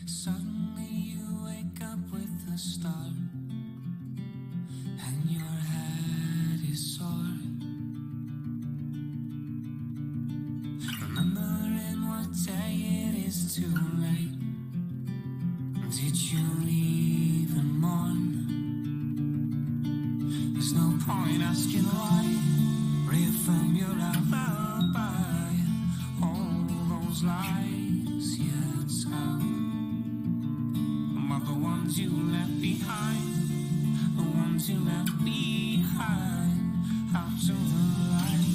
Suddenly you wake up with a start, and your head is sore. Remembering what day it is too late. Did you even mourn? There's no point asking why. Reaffirm your alibi. All those lies you tell are the ones you left behind. The ones you left behind. Out to the lights.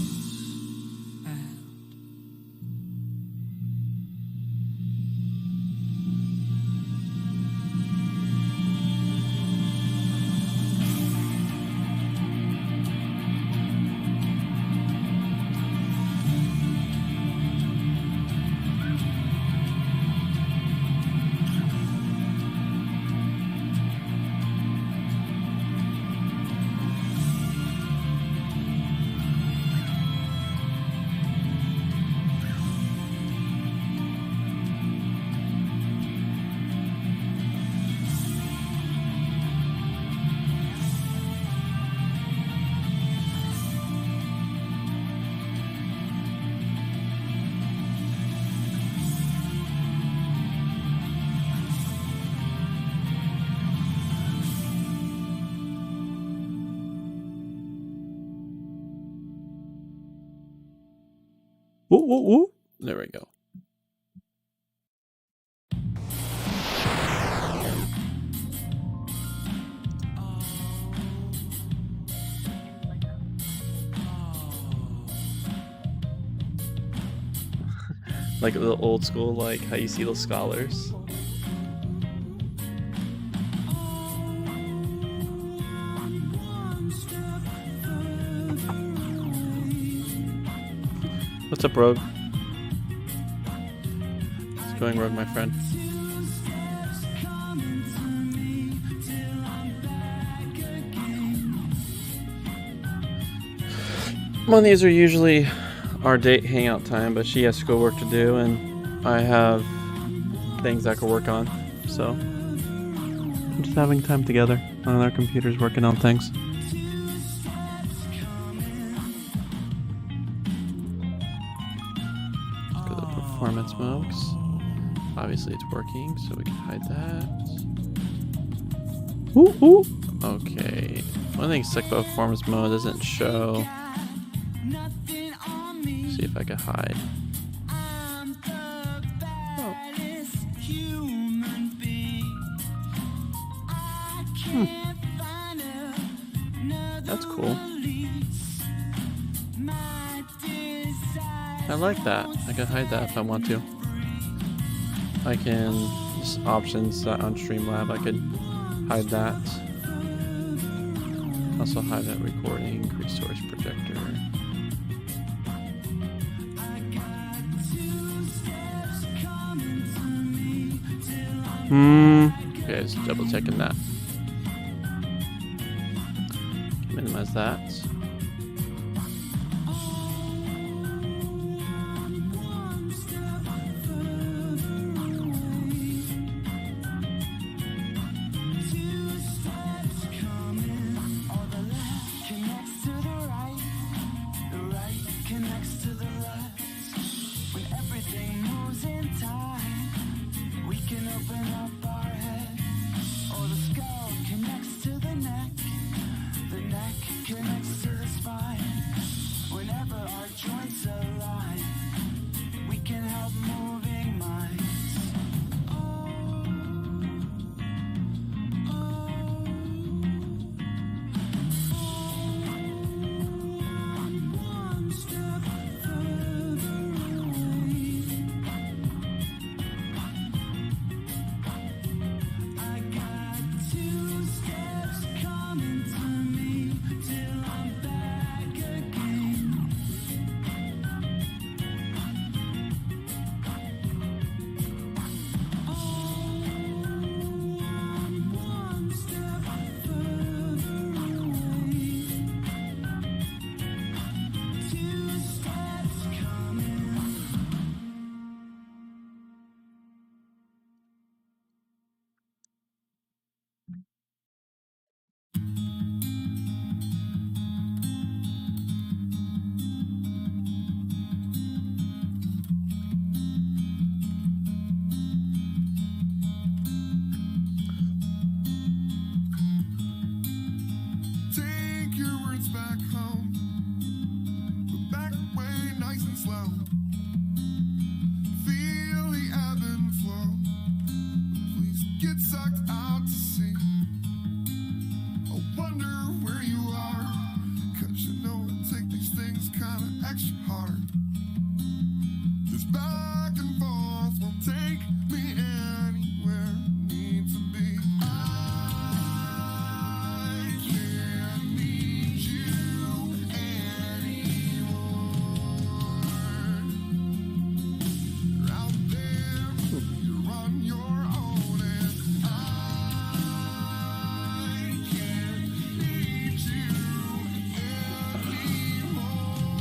Woo, woo, woo. There we go. Like the old school, like how you see those scholars. What's up, Rogue? It's going, Rogue, my friend. Mondays are usually our date hangout time, but she has to go work to do, and I have things I could work on. So I'm just having time together on our computers working on things. Performance modes. Obviously it's working, so we can hide that. Ooh, ooh. Okay. One thing sick about performance mode doesn't show. See if I can hide. Oh. That's cool. I like that. I can hide that if I want to. I can just options on Streamlab. I could hide that. Also hide that recording, resource projector. Okay, just double checking that. Minimize that. Connects to the neck connects low. Feel the ebb and flow. Please get sucked out to sea. I wonder where you are, 'cause you know it take these things kinda extra hard. This back and forth will take me anywhere I need to be. I can't need you anymore. You're out there, you're on your own, and I can't need you anymore.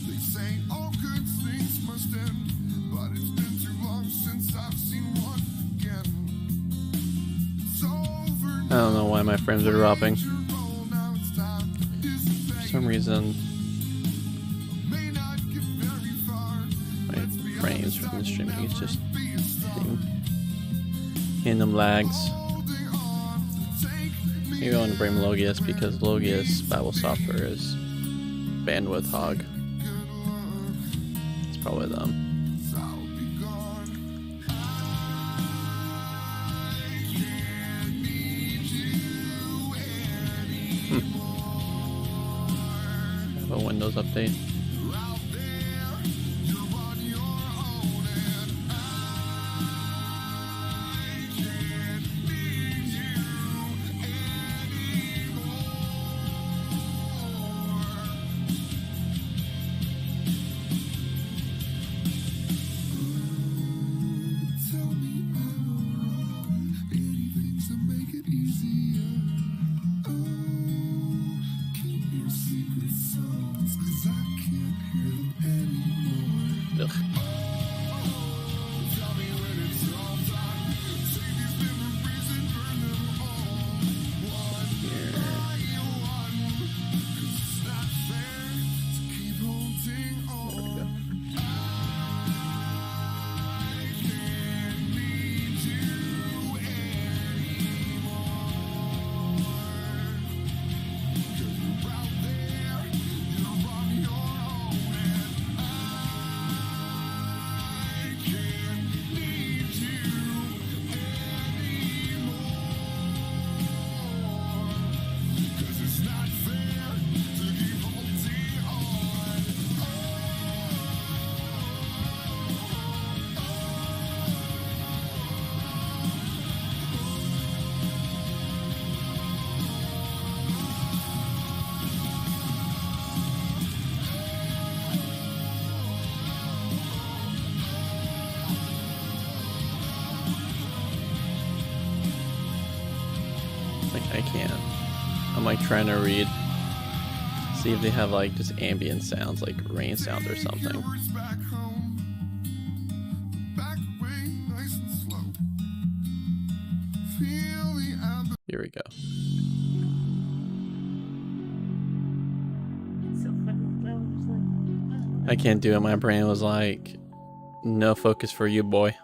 They say all good things must end, but it's been too long since I've seen one again. It's over I don't know why my frames are dropping. now, it's time. For some reason, May not get very far. my frames from the streaming is just hitting random lags. Holding on to take me. Maybe I want to bring Logius because Logius Bible software is bandwidth hog. Good luck. It's probably them. I'll be gone. I can't need you anymore. Have a Windows update. You're out there, you're on your own, and I can't need you anymore. Tell me I'm wrong. Anything to make it easier. Oh, keep your secret songs, 'cause I can't hear them anymore. Ugh. Tell me when it's all done. Take these memories and burn them all. One Here. by one. 'Cause it's not fair to keep holding on. I can't need you anymore. 'Cause you're out there, you're on your own, and I can't need you anymore. 'Cause it's not fair to keep holding on. Like I can't. I'm like trying to read, see if they have like just ambient sounds, like rain sounds or something. Yours back home. Back way nice and slow. Feel the ebb. Here we go. I can't do it. My brain was like, no focus for you, boy.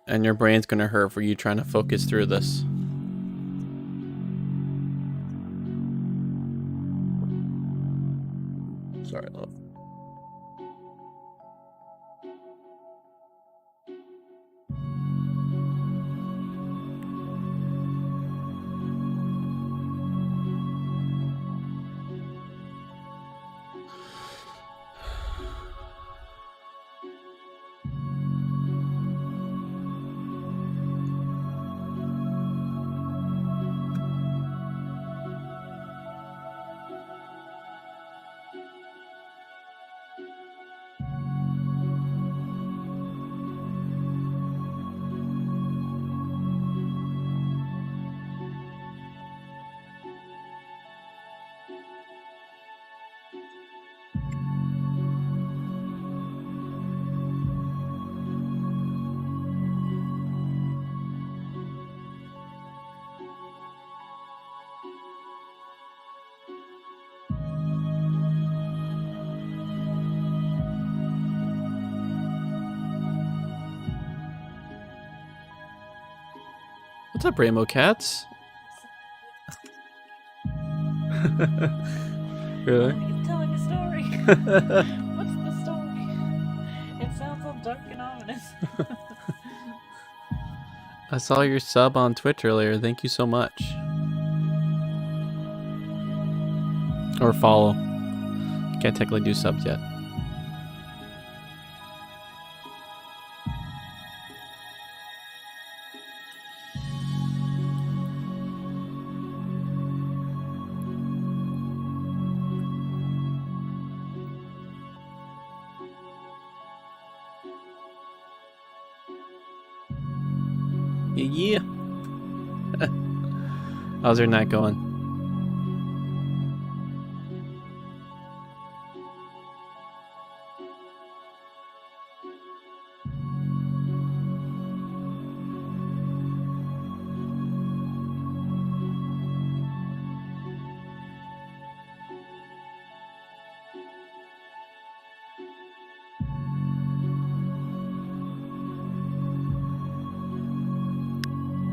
And your brain's gonna hurt for you trying to focus through this. Sorry, love. What's up, Rainbow Cats? Really? He's telling a story. What's the story? It sounds all dark and ominous. I saw your sub on Twitch earlier. Thank you so much. Or follow. Can't technically do subs yet. Yeah. How's your night going?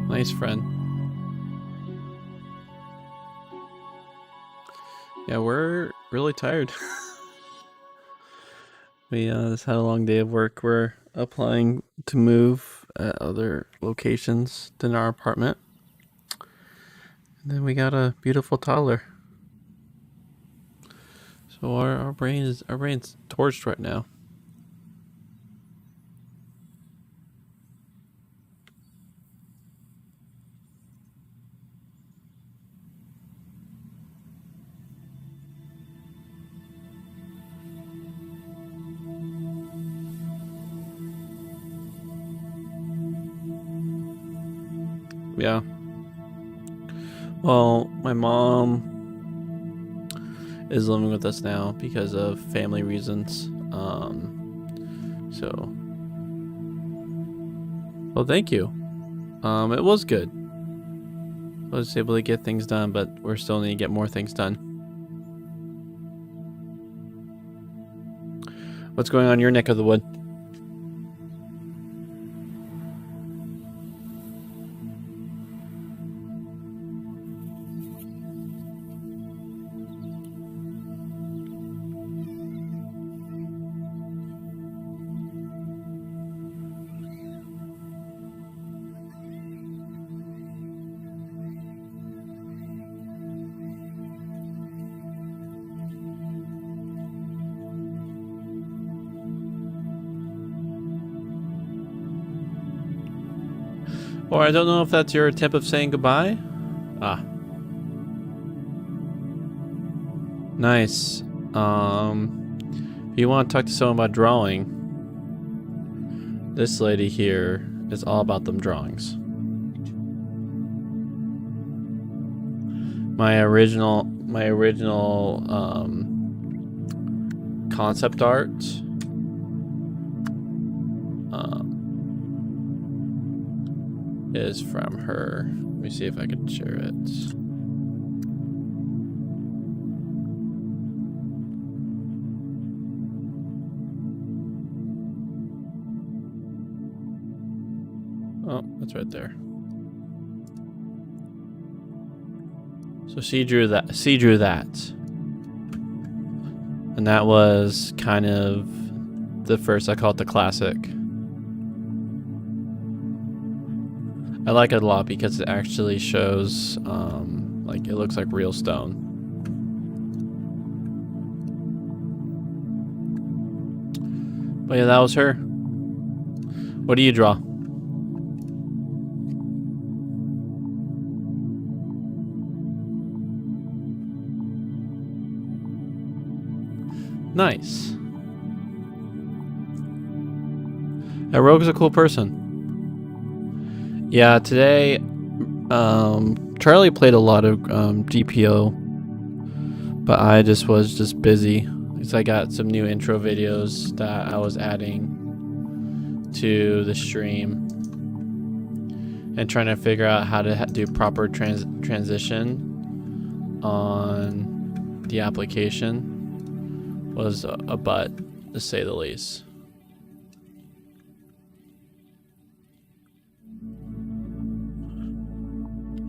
Nice, friend. Yeah, we're really tired. We just had a long day of work. We're applying to move at other locations than our apartment. And then we got a beautiful toddler. So our brain's torched right now. Yeah. Well, my mom is living with us now because of family reasons. Well, thank you. It was good. I was able to get things done, but we're still need to get more things done. What's going on in your neck of the wood? Or I don't know if that's your tip of saying goodbye. Ah. Nice. If you want to talk to someone about drawing, this lady here is all about them drawings. My original concept art is from her. Let me see if I can share it. Oh, that's right there. So she drew that. And that was kind of the first, I call it the classic. I like it a lot because it actually shows, like, it looks like real stone. But yeah, that was her. What do you draw? Nice. Yeah, Rogue's a cool person. Yeah, today, Charlie played a lot of GPO, but I was just busy because I got some new intro videos that I was adding to the stream and trying to figure out how to do proper transition on the application was a butt, to say the least.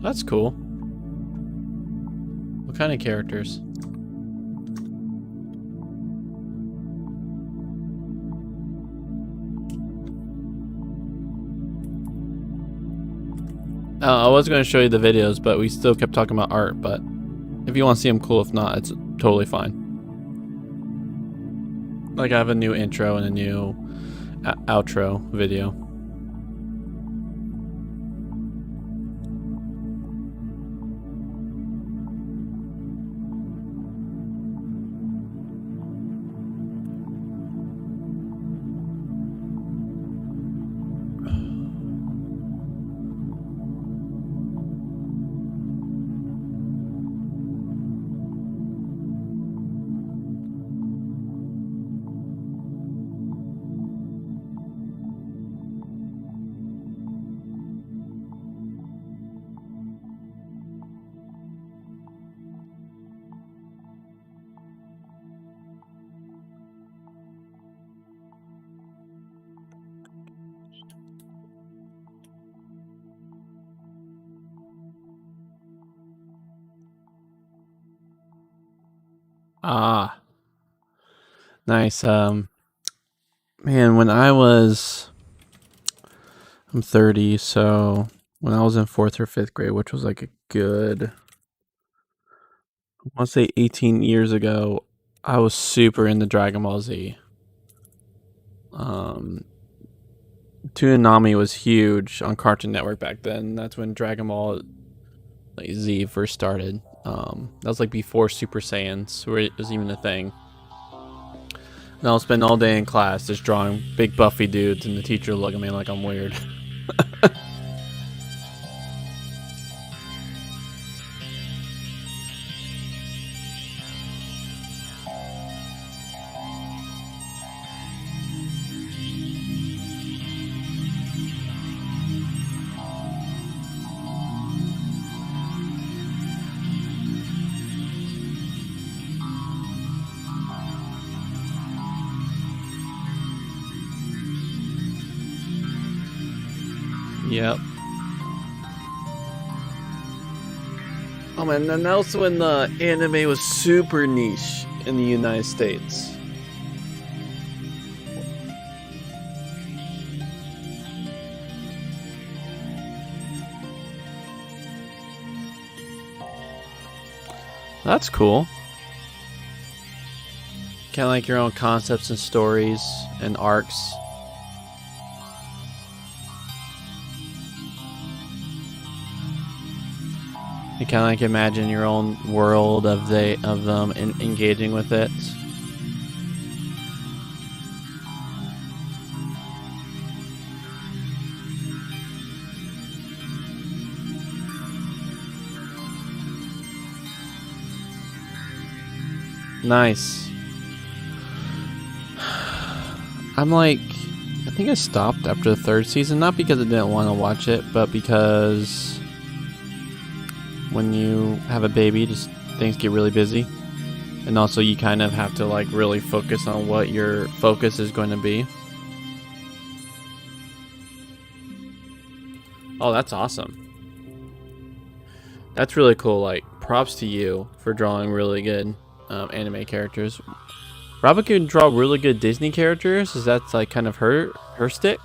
That's cool. What kind of characters? I was going to show you the videos, but we still kept talking about art. But if you want to see them, cool. If not, it's totally fine. Like I have a new intro and a new outro video. Ah, nice. Man, I'm 30, so when I was in 4th or 5th grade, which was like a good, I want to say 18 years ago, I was super into Dragon Ball Z. Toonami was huge on Cartoon Network back then. That's when Dragon Ball Z first started. That was like before Super Saiyans was even a thing. And I'll spend all day in class just drawing big buffy dudes, and the teacher will look at me like I'm weird. Yep. Oh man, and that was when the anime was super niche in the United States. That's cool. Kind of like your own concepts and stories and arcs. You kind of like imagine your own world of them engaging with it. Nice. I'm like, I think I stopped after the 3rd season, not because I didn't want to watch it, but because when you have a baby, just things get really busy. And also you kind of have to like really focus on what your focus is going to be. Oh, that's awesome. That's really cool. Like, props to you for drawing really good anime characters. Robin can draw really good Disney characters. Is that like kind of her stick?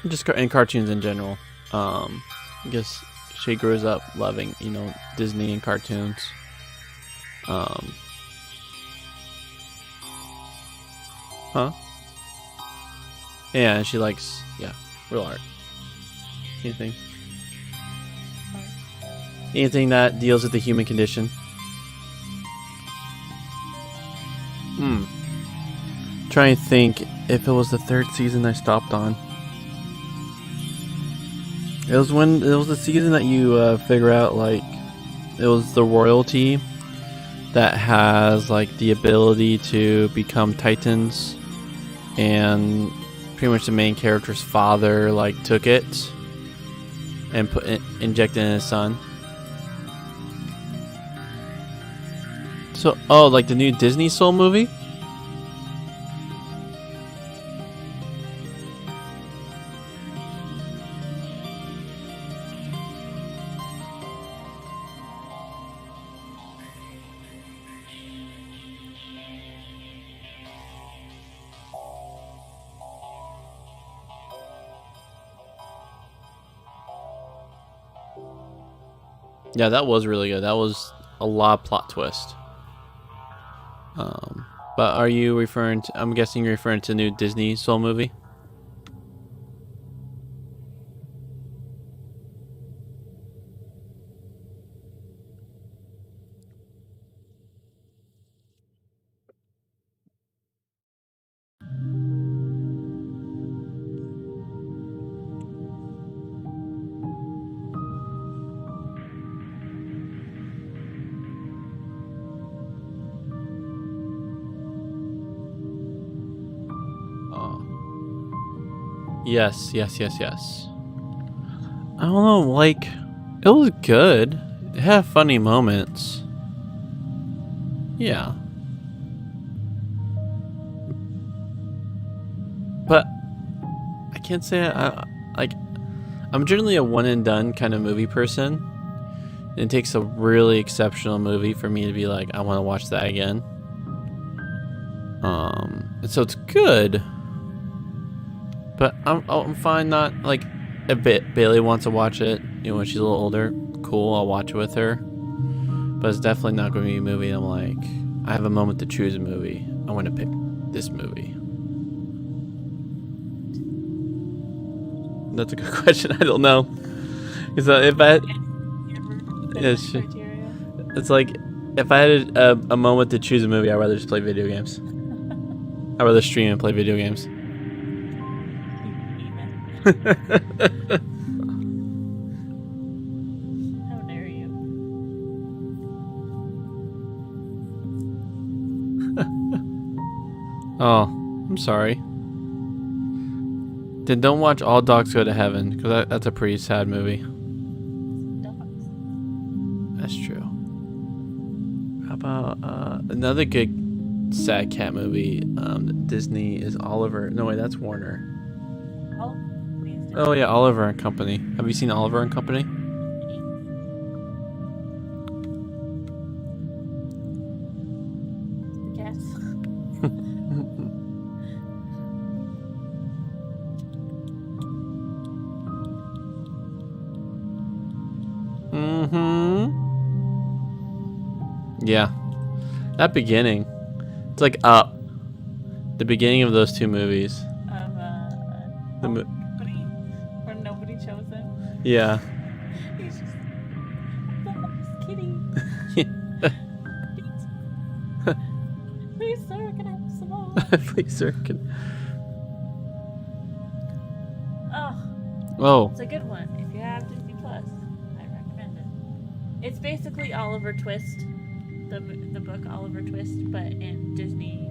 Just in cartoons in general. I guess she grows up loving, Disney and cartoons. Huh? Yeah, and she likes, real art. Anything that deals with the human condition. Trying to think if it was the 3rd season I stopped on. It was the season that you figure out, like, it was the royalty that has like the ability to become titans, and pretty much the main character's father like took it and injected in his son. So, like the new Disney Soul movie? Yeah, that was really good. That was a lot of plot twist. But are you referring to? I'm guessing you're referring to the new Disney Soul movie. Yes, yes, yes, yes. I don't know, like, it was good. It had funny moments. Yeah. But I can't say I'm generally a one and done kind of movie person. It takes a really exceptional movie for me to be like, I want to watch that again. And so it's good. But I'm fine not, like, if Bailey wants to watch it, you know, when she's a little older, cool, I'll watch it with her. But it's definitely not going to be a movie I'm like, I have a moment to choose a movie. I want to pick this movie. That's a good question. I don't know. Is that if I... It's like, if I had a moment to choose a movie, I'd rather just play video games. I'd rather stream and play video games. How dare you? Oh, I'm sorry. Then don't watch All Dogs Go to Heaven, because that's a pretty sad movie. Dogs. That's true. How about another good sad cat movie? Disney is Oliver. No, wait, that's Warner. Oh, please do. Oh yeah, Oliver and Company. Have you seen Oliver and Company? Yes. Yeah. That beginning. It's like Up. The beginning of those two movies. The Nobody, where nobody chose him. Yeah. He's just kidding. Please, sir, can I have some more? Please, sir. Oh, Oh. it's a good one. If you have Disney Plus, I recommend it. It's basically Oliver Twist, the book Oliver Twist, but in Disney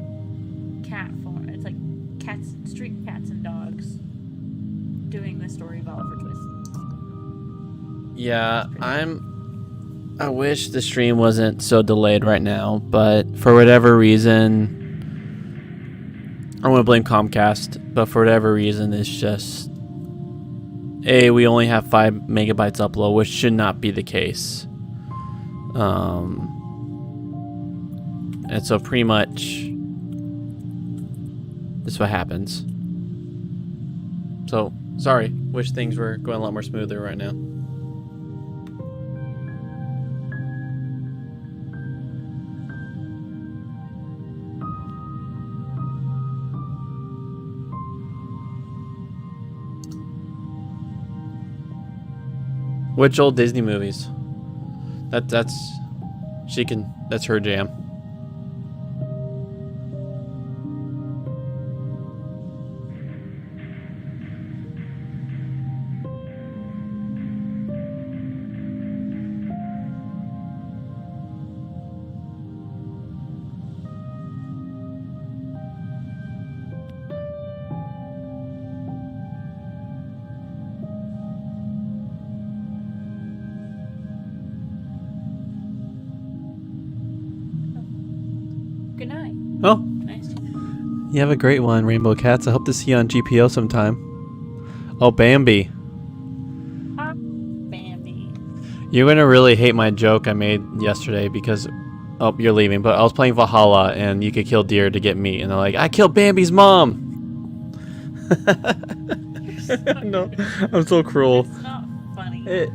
cat form. It's like cats, street cats and dogs, doing the story of Oliver Twist. Yeah, I wish the stream wasn't so delayed right now, but for whatever reason, I want to blame Comcast, but for whatever reason, it's just we only have 5 megabytes upload, which should not be the case. And so pretty much this is what happens. So sorry, wish things were going a lot more smoother right now. Which old Disney movies? That's her jam. Good night. Oh, Nice. you have a great one, Rainbow Cats. I hope to see you on GPO sometime. Oh, Bambi. Bambi. You're gonna really hate my joke I made yesterday because, oh, you're leaving. But I was playing Valhalla and you could kill deer to get meat, and they're like, I killed Bambi's mom. No, I'm so cruel. It's not funny.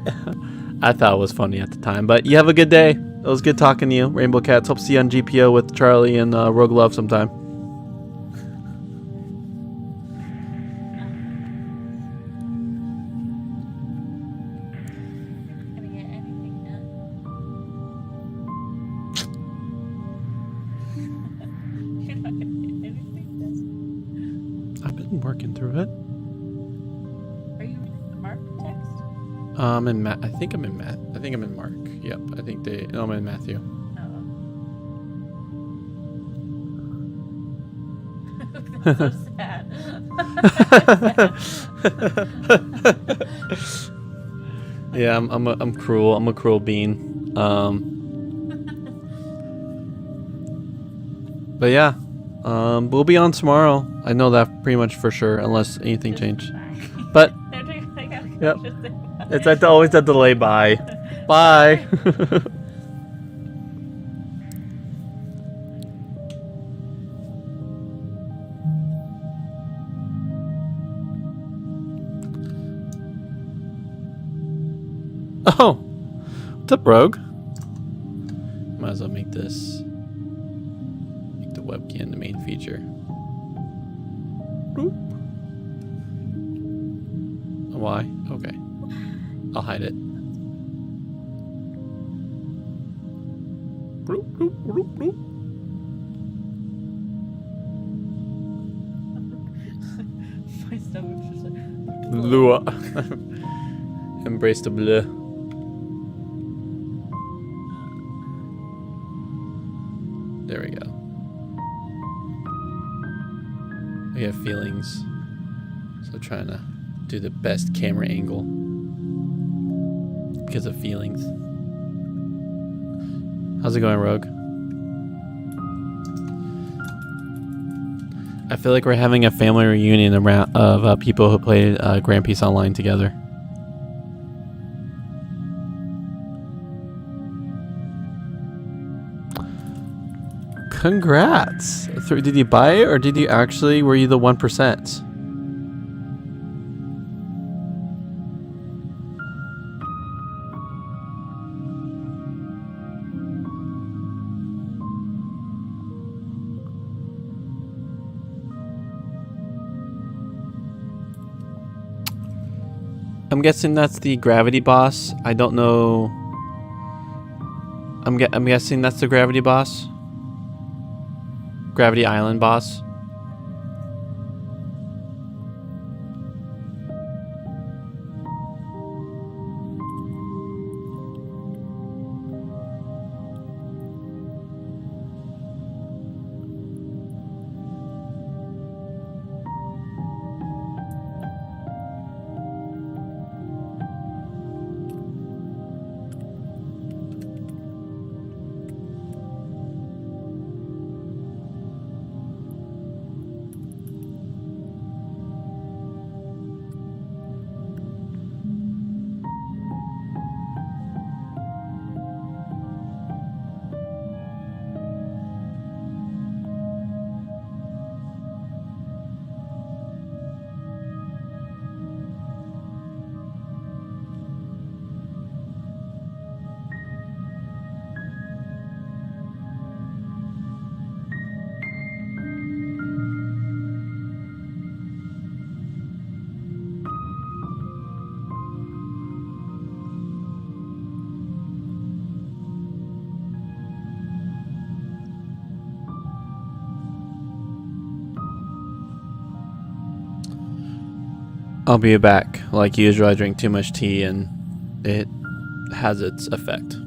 I thought it was funny at the time. But you have a good day. It was good talking to you, Rainbow Cats. Hope to see you on GPO with Charlie and Rogue Love sometime. Gonna get anything done. You're not gonna get anything done. I've been working through it. Are you reading the Mark text? In Matt. I think I'm in Matt. I think I'm in Mark. Yep. I think no, I'm in Matthew. Oh. So sad. Yeah, I'm cruel. I'm a cruel bean. But yeah, we'll be on tomorrow. I know that pretty much for sure, unless anything changed. But yep, it's always a delay. Bye, bye. Oh, what's up, Rogue? Might as well make the webcam the main feature. Boop. Why? Okay, I'll hide it. Bloop, bloop, bloop, bloop. My stomach's just like... Lua. Embrace the bleu. There we go. We have feelings, so trying to do the best camera angle because of feelings. How's it going, Rogue? I feel like we're having a family reunion around of people who played Grand Peace Online together. Congrats! Did you buy it, or did you actually? Were you the 1%? I'm guessing that's the gravity boss. I don't know. I'm guessing that's the gravity boss. Gravity Island boss. I'll be back. Like usual, I drink too much tea and it has its effect.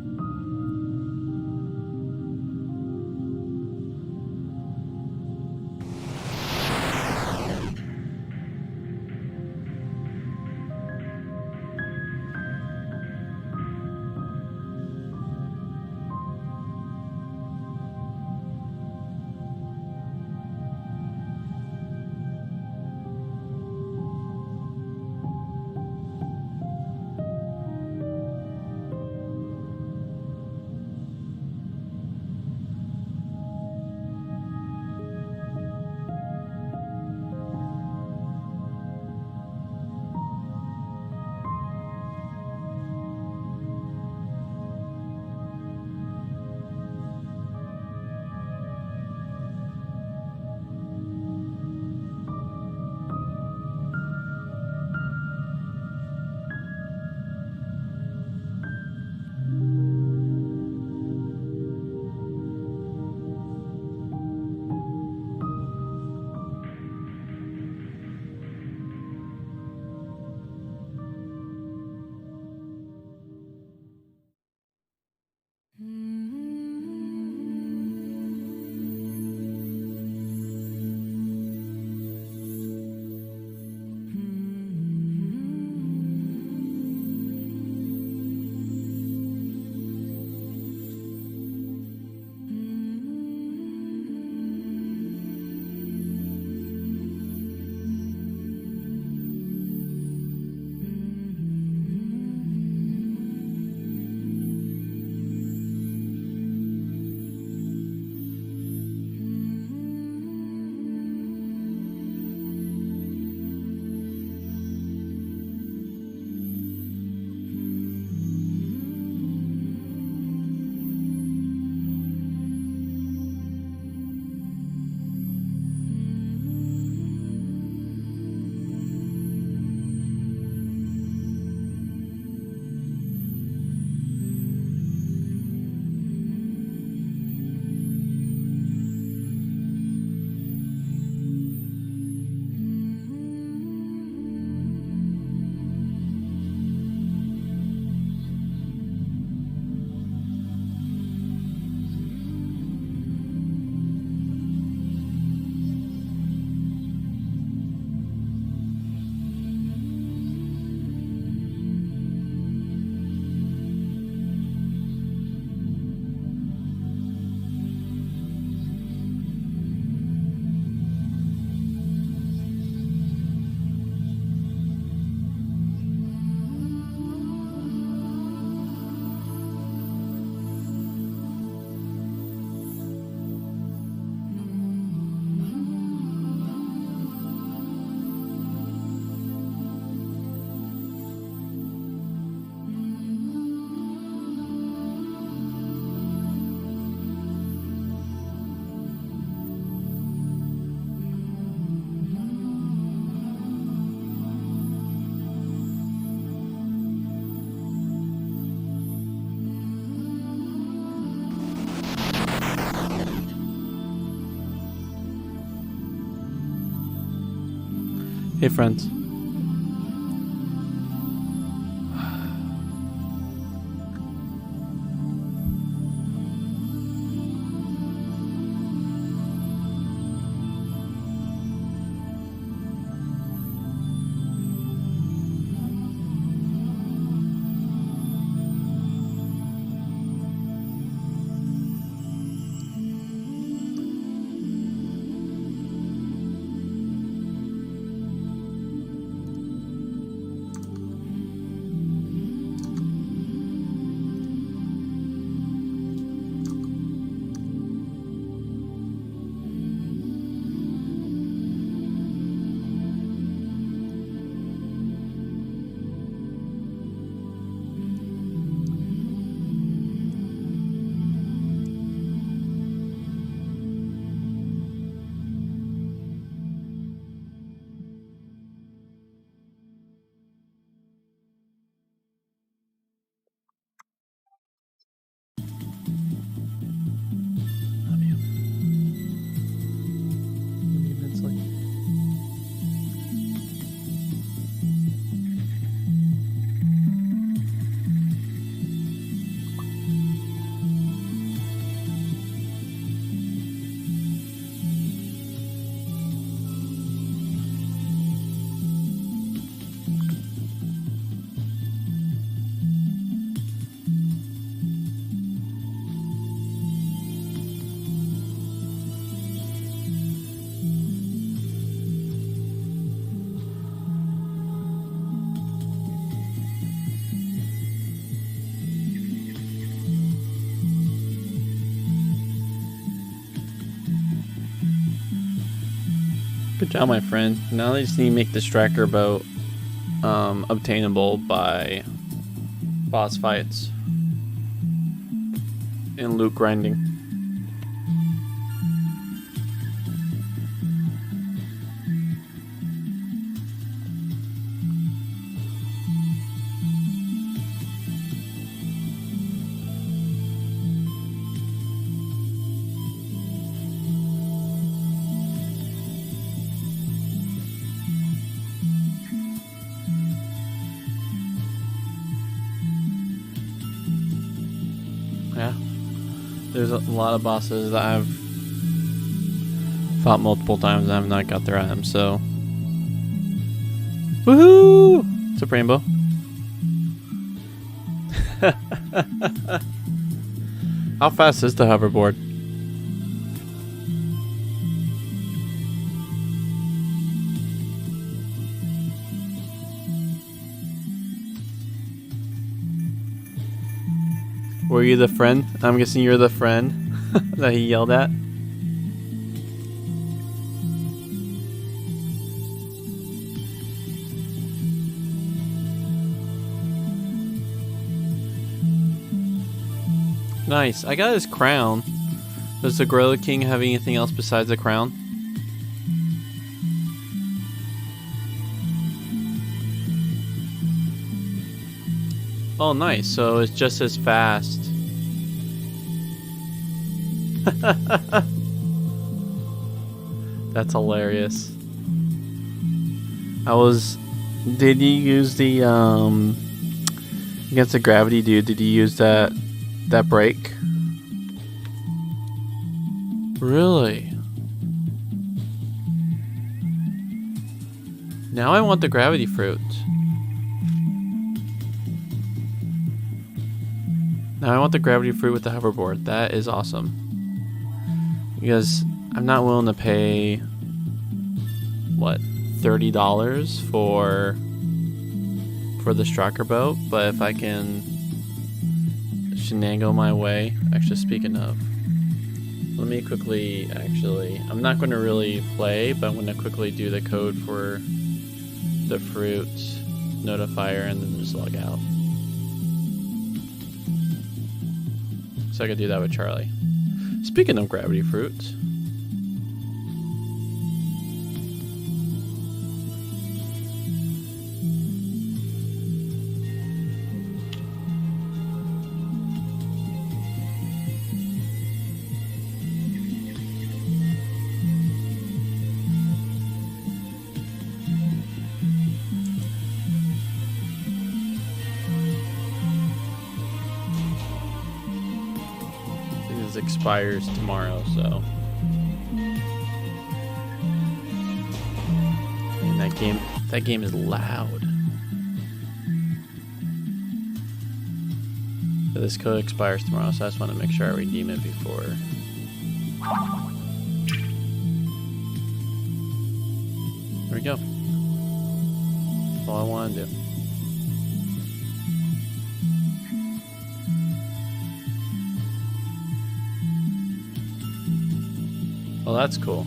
Hey, friends. Love you. Love you immensely. Good job, my friend. Now they just need to make this tracker boat obtainable by boss fights and loot grinding. Yeah, there's a lot of bosses that I've fought multiple times and I have not got their items, so woohoo! It's a rainbow. How fast is the hoverboard? Were you the friend? I'm guessing you're the friend that he yelled at. Nice. I got his crown. Does the Gorilla King have anything else besides the crown? Oh, nice. So it's just as fast. That's hilarious. Did he use the against the gravity dude? Did he use that break? Really? Now I want the gravity fruit. Now I want the gravity fruit with the hoverboard. That is awesome. Because I'm not willing to pay, what, $30 for the striker boat, but if I can finagle my way. Actually, speaking of, let me quickly, I'm not going to really play, but I'm going to quickly do the code for the fruit notifier and then just log out. So I could do that with Charlie. Speaking of gravity fruits, license expires tomorrow, so. And that game is loud. But this code expires tomorrow, so I just want to make sure I redeem it before. There we go. That's all I want to do. Well, that's cool.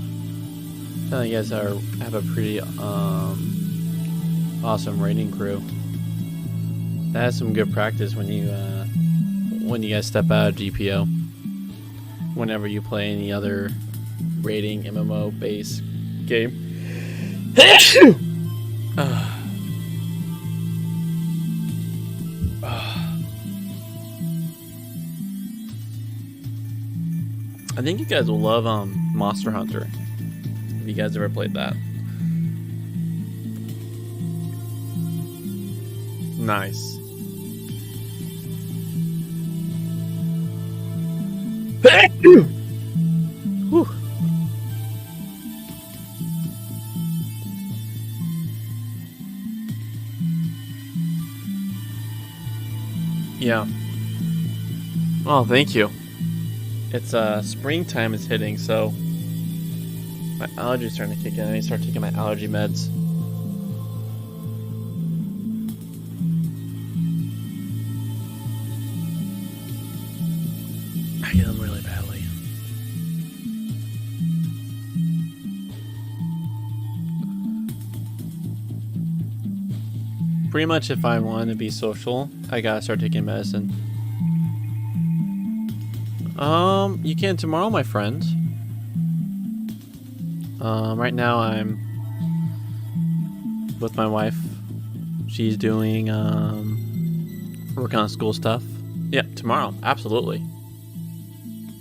You guys have a pretty awesome raiding crew. That has some good practice when you guys step out of GPO. Whenever you play any other raiding MMO based game. I think you guys will love Monster Hunter. If you guys ever played that. Nice. Whew. Yeah. Oh, thank you. It's springtime is hitting, so my allergies starting to kick in. I need to start taking my allergy meds. I get them really badly. Pretty much if I want to be social, I gotta start taking medicine. You can tomorrow, my friend. Right now I'm with my wife. She's doing, working on school stuff. Yeah, tomorrow, absolutely.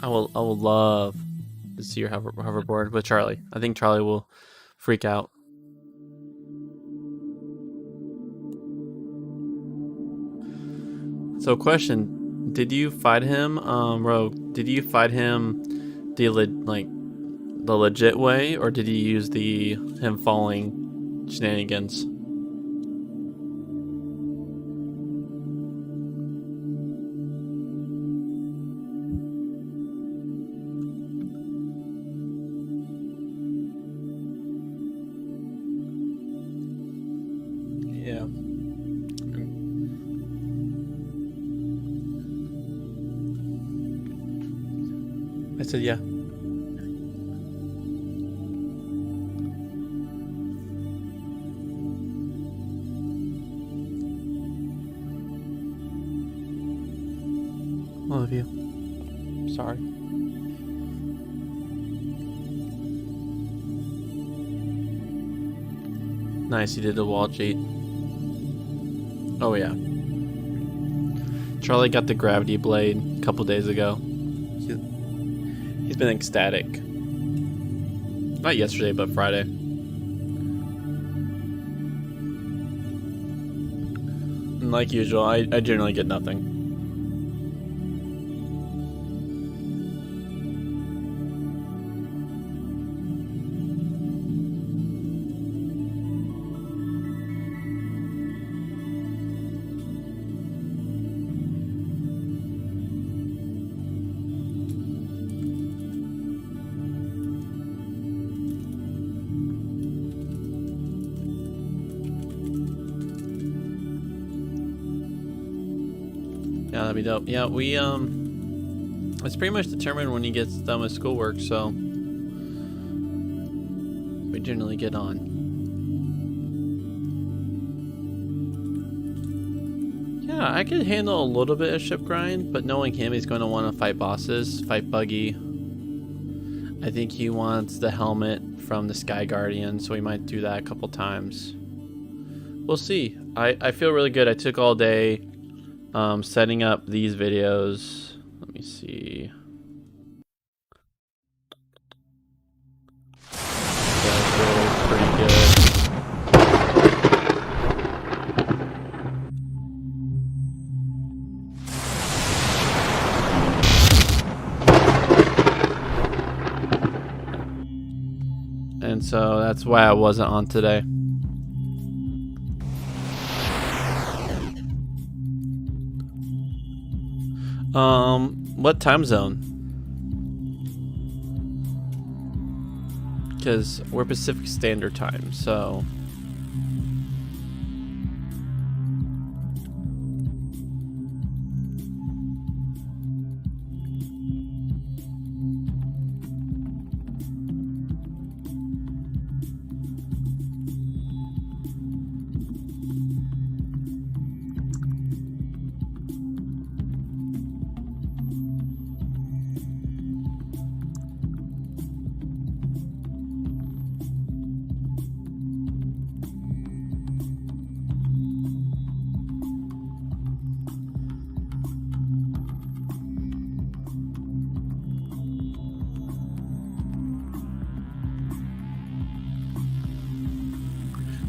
I will love to see your hoverboard with Charlie. I think Charlie will freak out. So, question. Did you fight him, Rogue? Did you fight him the legit way, or did you use the him falling shenanigans? Yeah. I said, yeah. Love you. Sorry. Nice, you did the wall cheat. Oh, yeah. Charlie got the gravity blade a couple days ago. He's been ecstatic. Not yesterday, but Friday. And like usual, I generally get nothing. Yeah, that'd be dope. Yeah, we it's pretty much determined when he gets done with schoolwork, so we generally get on. Yeah, I could handle a little bit of ship grind, but knowing him, he's going to want to fight bosses, fight Buggy. I think he wants the helmet from the Sky Guardian, so we might do that a couple times. We'll see. I feel really good. I took all day setting up these videos. Let me see. That's really pretty good. so that's why I wasn't on today. What time zone? Because we're Pacific Standard Time, so...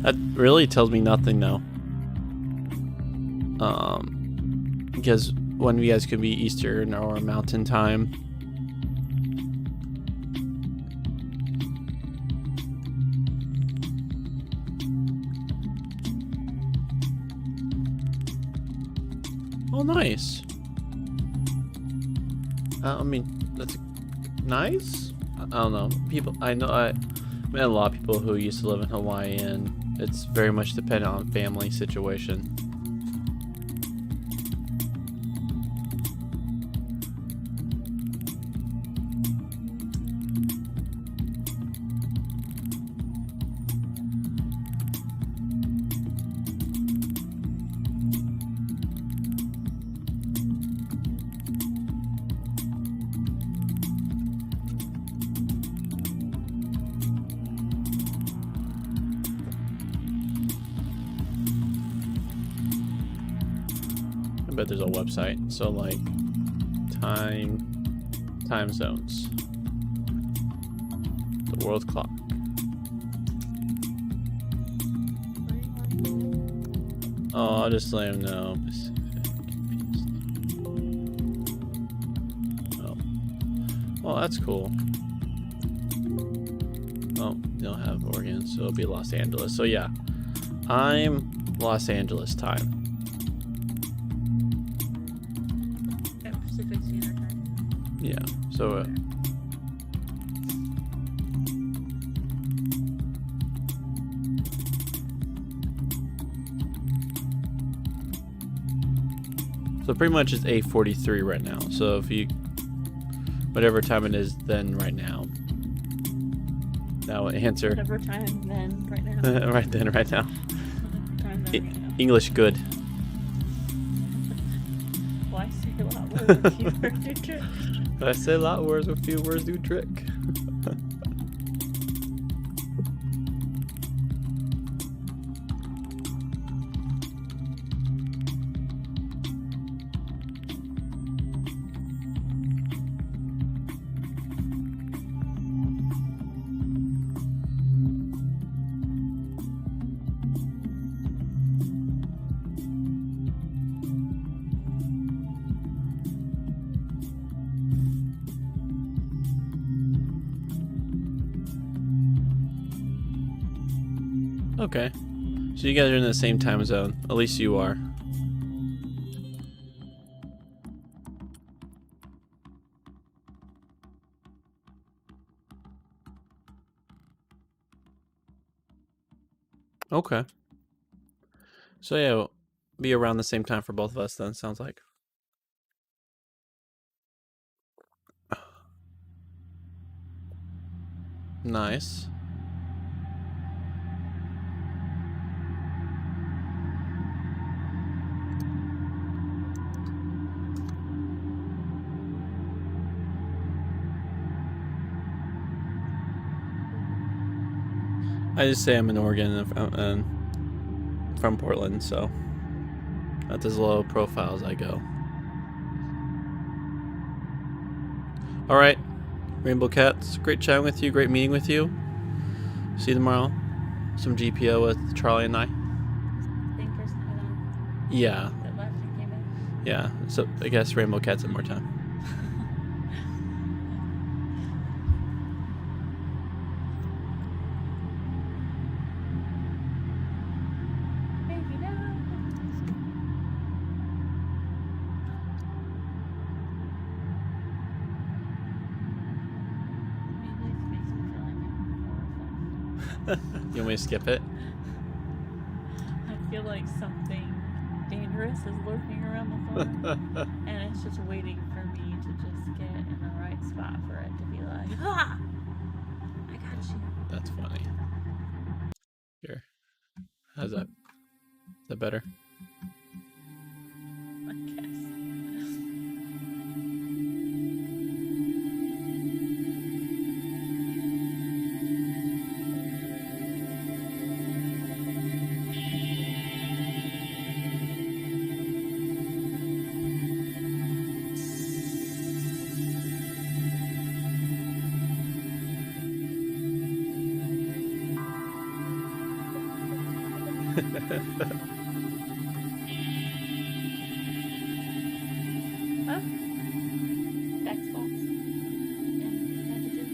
That really tells me nothing, though. Because one of you guys could be Eastern or Mountain Time. Oh, nice. I mean, that's nice. I don't know. People, I met a lot of people who used to live in Hawaii, and it's very much dependent on family situation. I bet there's a website. So like time zones. The world clock. Oh, I'll just let him know. Oh. Well, that's cool. Oh, they don't have Oregon, so it'll be Los Angeles. So yeah, I'm Los Angeles time. Pacific Standard Time. Yeah, so so pretty much it's 8:43 right now. So if you, whatever time it is then right now, that will answer. Whatever time then right now. Right then, right now. Time then right now. English good. Well, I say a lot more than few words do trick. I say a lot of words with few words do trick. Okay. So you guys are in the same time zone. At least you are. Okay. So yeah, it'll be around the same time for both of us then, sounds like. Nice. I just say I'm in Oregon and from Portland, so that's as low profile as I go. All right, Rainbow Cats, great chatting with you, great meeting with you. See you tomorrow. Some GPO with Charlie and I. Same person that was on Yeah, that last and came back. yeah. So I guess Rainbow Cats had more time. You want me to skip it? I feel like something dangerous is lurking around the corner, and it's just waiting for me to just get in the right spot for it to be like, ah, I got you. That's funny. Here. How's that? Is that better? I guess. Huh? Backspats. And packages.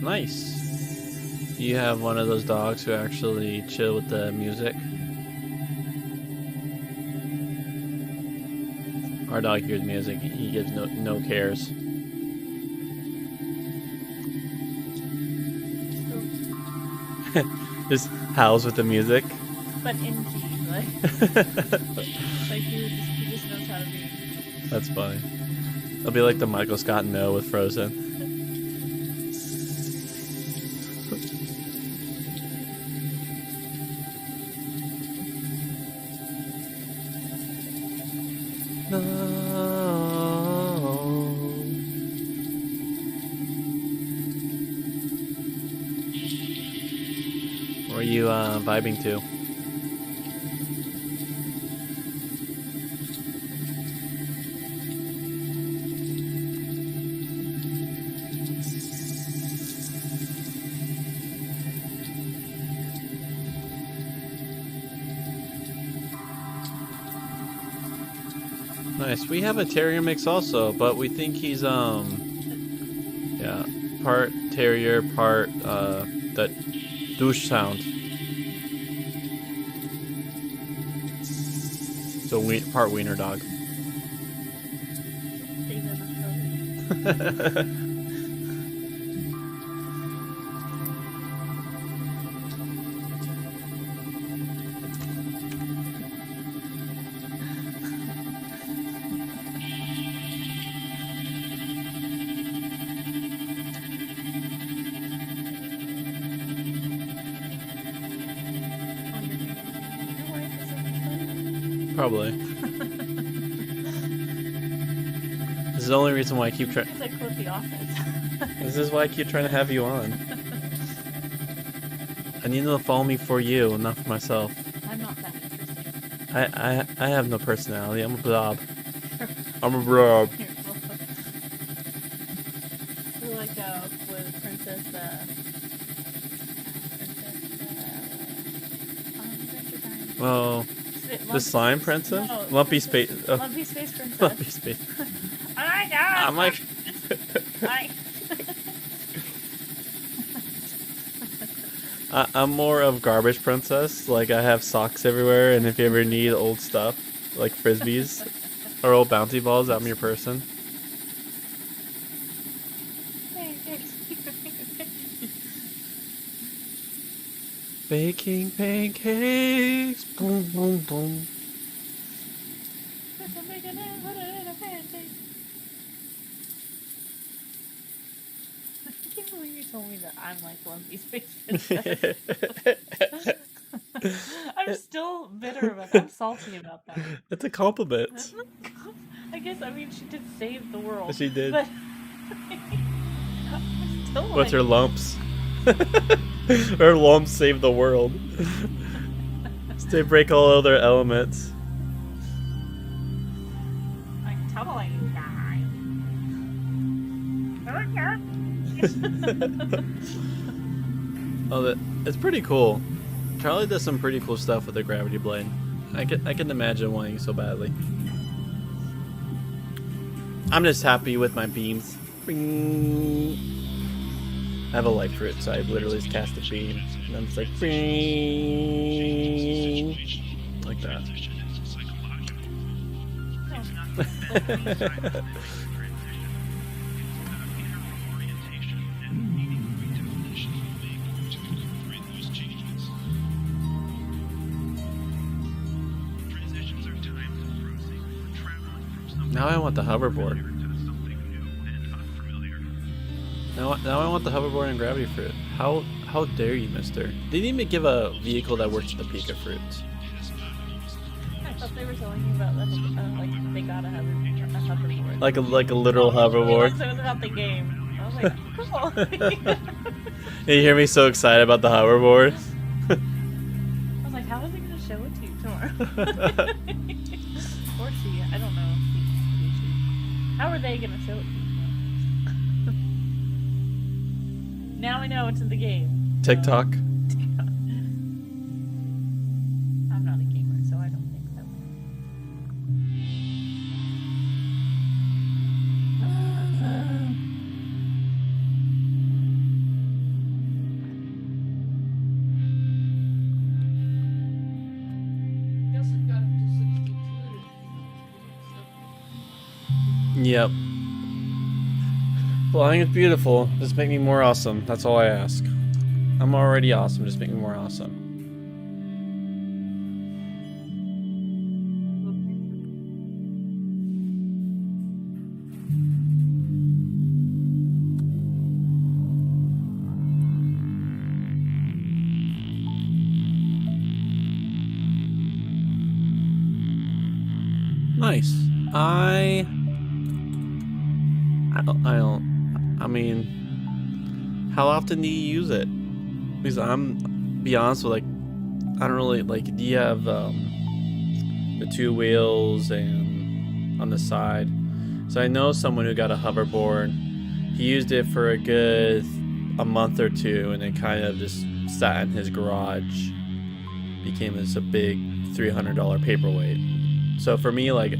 Nice. You have one of those dogs who actually chill with the music. Our dog hears music. He gives no cares. Just howls with the music. But in key, like, like he just knows how to be. That's funny. It'll be like the Michael Scott No with Frozen. What are you vibing to? Nice. We have a terrier mix also, but we think he's yeah, part terrier, part that douche sound. So part wiener dog. Things that are so- Probably. This is the only reason why I keep trying. It's like quote The Office. This is why I keep trying to have you on. I need them to follow me for you, not for myself. I'm not that interesting. I have no personality. I'm a blob. I'm a blob. You're like with Princess Oh, the slime princess? No, Lumpy space. Oh. Lumpy Space Princess. Lumpy space. Oh my god! I'm like. I'm more of garbage princess. Like I have socks everywhere, and if you ever need old stuff, like frisbees or old bounty balls, I'm your person. Baking pancakes, boom boom boom. I can't believe you told me that I'm like Lumpy Space Princess. I'm still bitter about that. I'm salty about that. That's a compliment. I guess, I mean, she did save the world. She did. But I'm still What's like, her lumps? Her lumps save the world. They break all other elements. like totally die. Oh, it's pretty cool. Charlie does some pretty cool stuff with the gravity blade. I can imagine wanting so badly. I'm just happy with my beams. Bing. I have a light fruit, so I literally just cast a beam, and then it's like bing, like that. Now I want the hoverboard. Now I want the hoverboard and gravity fruit. How dare you, mister? They didn't even give a vehicle that works with the Pika fruits. I thought they were telling you about like they got a hoverboard. Like a literal hoverboard. So it was about the game. I was like, cool. You hear me so excited about the hoverboard? I was like, how is he gonna show it to you tomorrow? Or she, I don't know. How are they gonna show it to you? Now I know it's in the game. TikTok. I'm not a gamer, so I don't think so. Yep. Flying is beautiful. Just make me more awesome. That's all I ask. I'm already awesome. Just make me more awesome. Nice. I mean, how often do you use it? Because be honest with, like, I don't really, like, do you have the 2 wheels and on the side? So I know someone who got a hoverboard. He used it for a month or 2, and it kind of just sat in his garage. Became this a big $300 paperweight. So for me, like,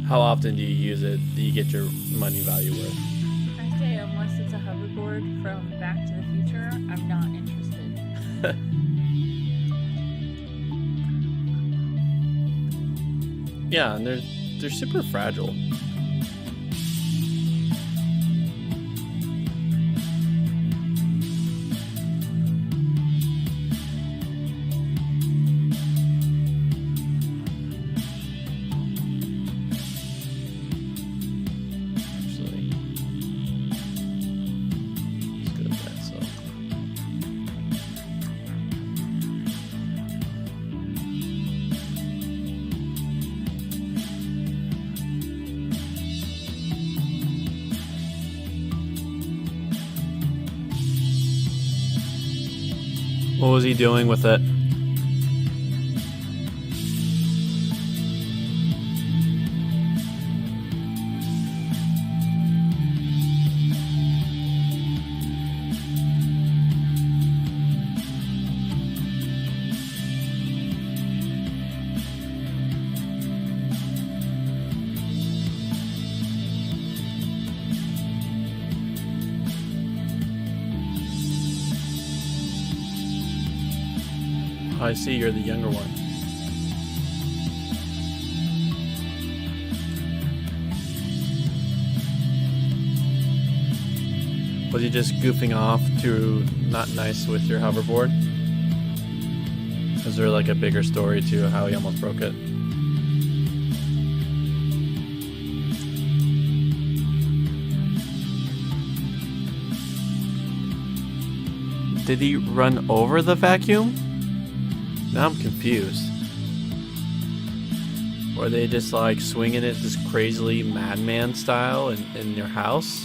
how often do you use it? Do you get your money value worth? I say unless it's a hoverboard from Back to the Future, I'm not interested. Yeah, and they're super fragile. What was he doing with it? I see, you're the younger one. Was he just goofing off to not nice with your hoverboard? Is there like a bigger story to how he almost broke it? Did he run over the vacuum? Now I'm confused. Or are they just like swinging it this crazily madman style in your house?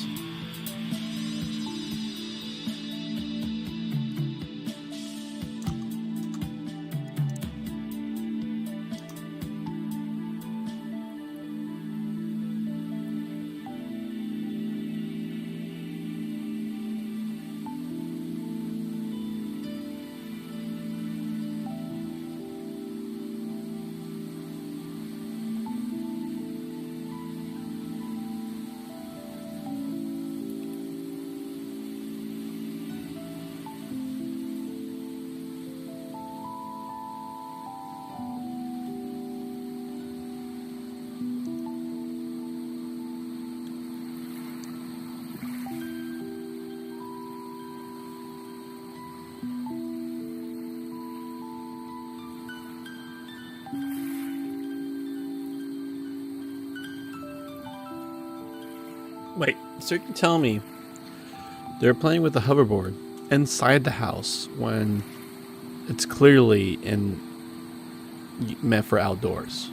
Wait, so you can tell me they're playing with the hoverboard inside the house when it's clearly meant for outdoors.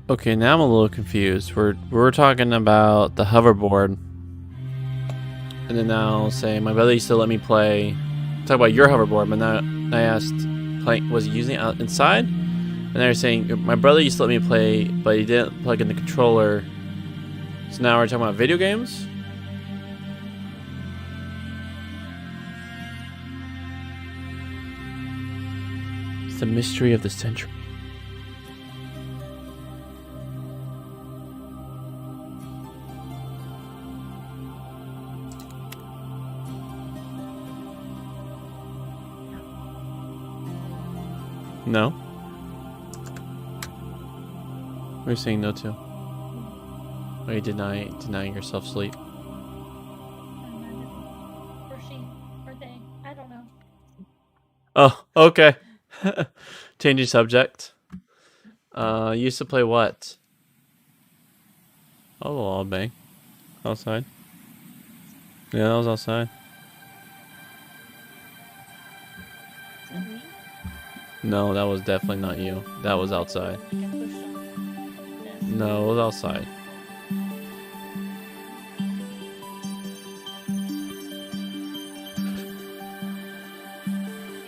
Okay, now I'm a little confused. We're talking about the hoverboard, and then now say my brother used to let me play. Talk about your hoverboard, but now I asked, was he using it out inside? And they're saying my brother used to let me play, but he didn't plug in the controller. So now we're talking about video games. It's the mystery of the century. No? What are you saying no to? Are you denying yourself sleep? Or she, or they. I don't know. Oh, okay. Changing subject. Used to play what? Oh, the law bang. Outside. Yeah, that was outside. Is that me? No, that was definitely not you. That was outside. Like I pushed on this. No, it was outside.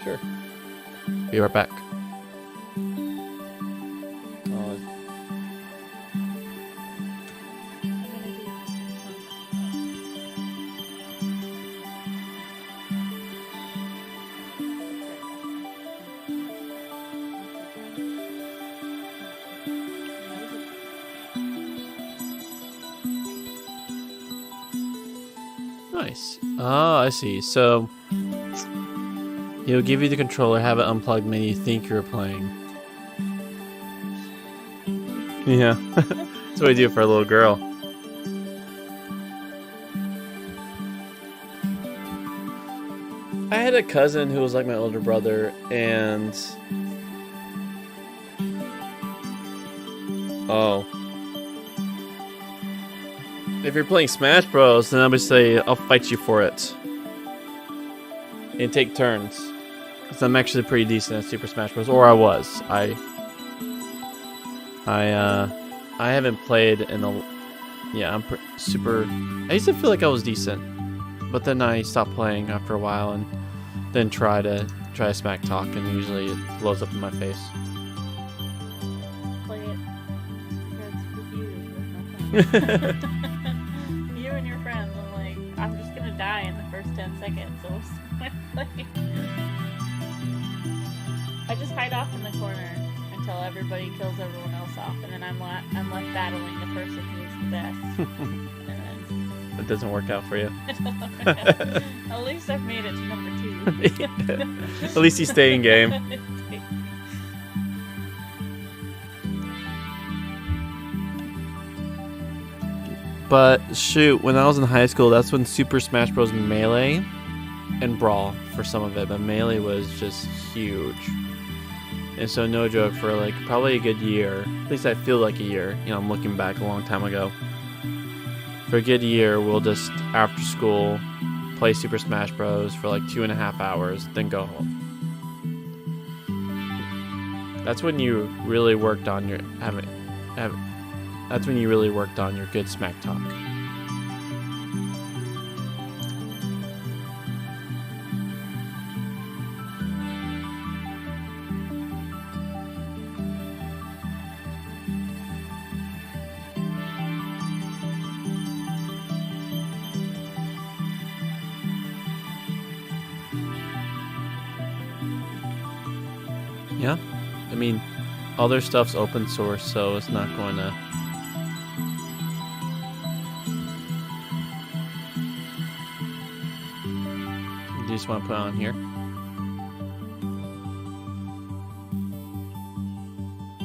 Sure. Be right back. I'm gonna do Nice. Oh, I see. So he'll give you the controller, have it unplugged, and then you think you're playing. Yeah. That's what we do for a little girl. I had a cousin who was like my older brother, and oh, if you're playing Smash Bros, then I would say I'll fight you for it and take turns. Because I'm actually pretty decent at Super Smash Bros, or I was. I haven't played in a yeah. I'm super. I used to feel like I was decent, but then I stopped playing after a while, and then try to smack talk, and usually it blows up in my face. play it. That's with you. You and your friends. I'm like, I'm just gonna die in the I just hide off in the corner until everybody kills everyone else off, and then I'm left battling the person who's the best. And then It doesn't work out for you. at least I've made it to number 2. At least you stay in game. But shoot, when I was in high school, that's when Super Smash Bros. Melee and Brawl for some of it, but Melee was just huge. And so no joke, for like probably a good year, at least I feel like a year, you know, I'm looking back a long time ago. For a good year, we'll just, after school, play Super Smash Bros. For like 2.5 hours, then go home. That's when you really worked on your that's when you really worked on your good smack talk. Yeah, I mean, all their stuff's open source, so it's not going to. Do you just want to put it on here?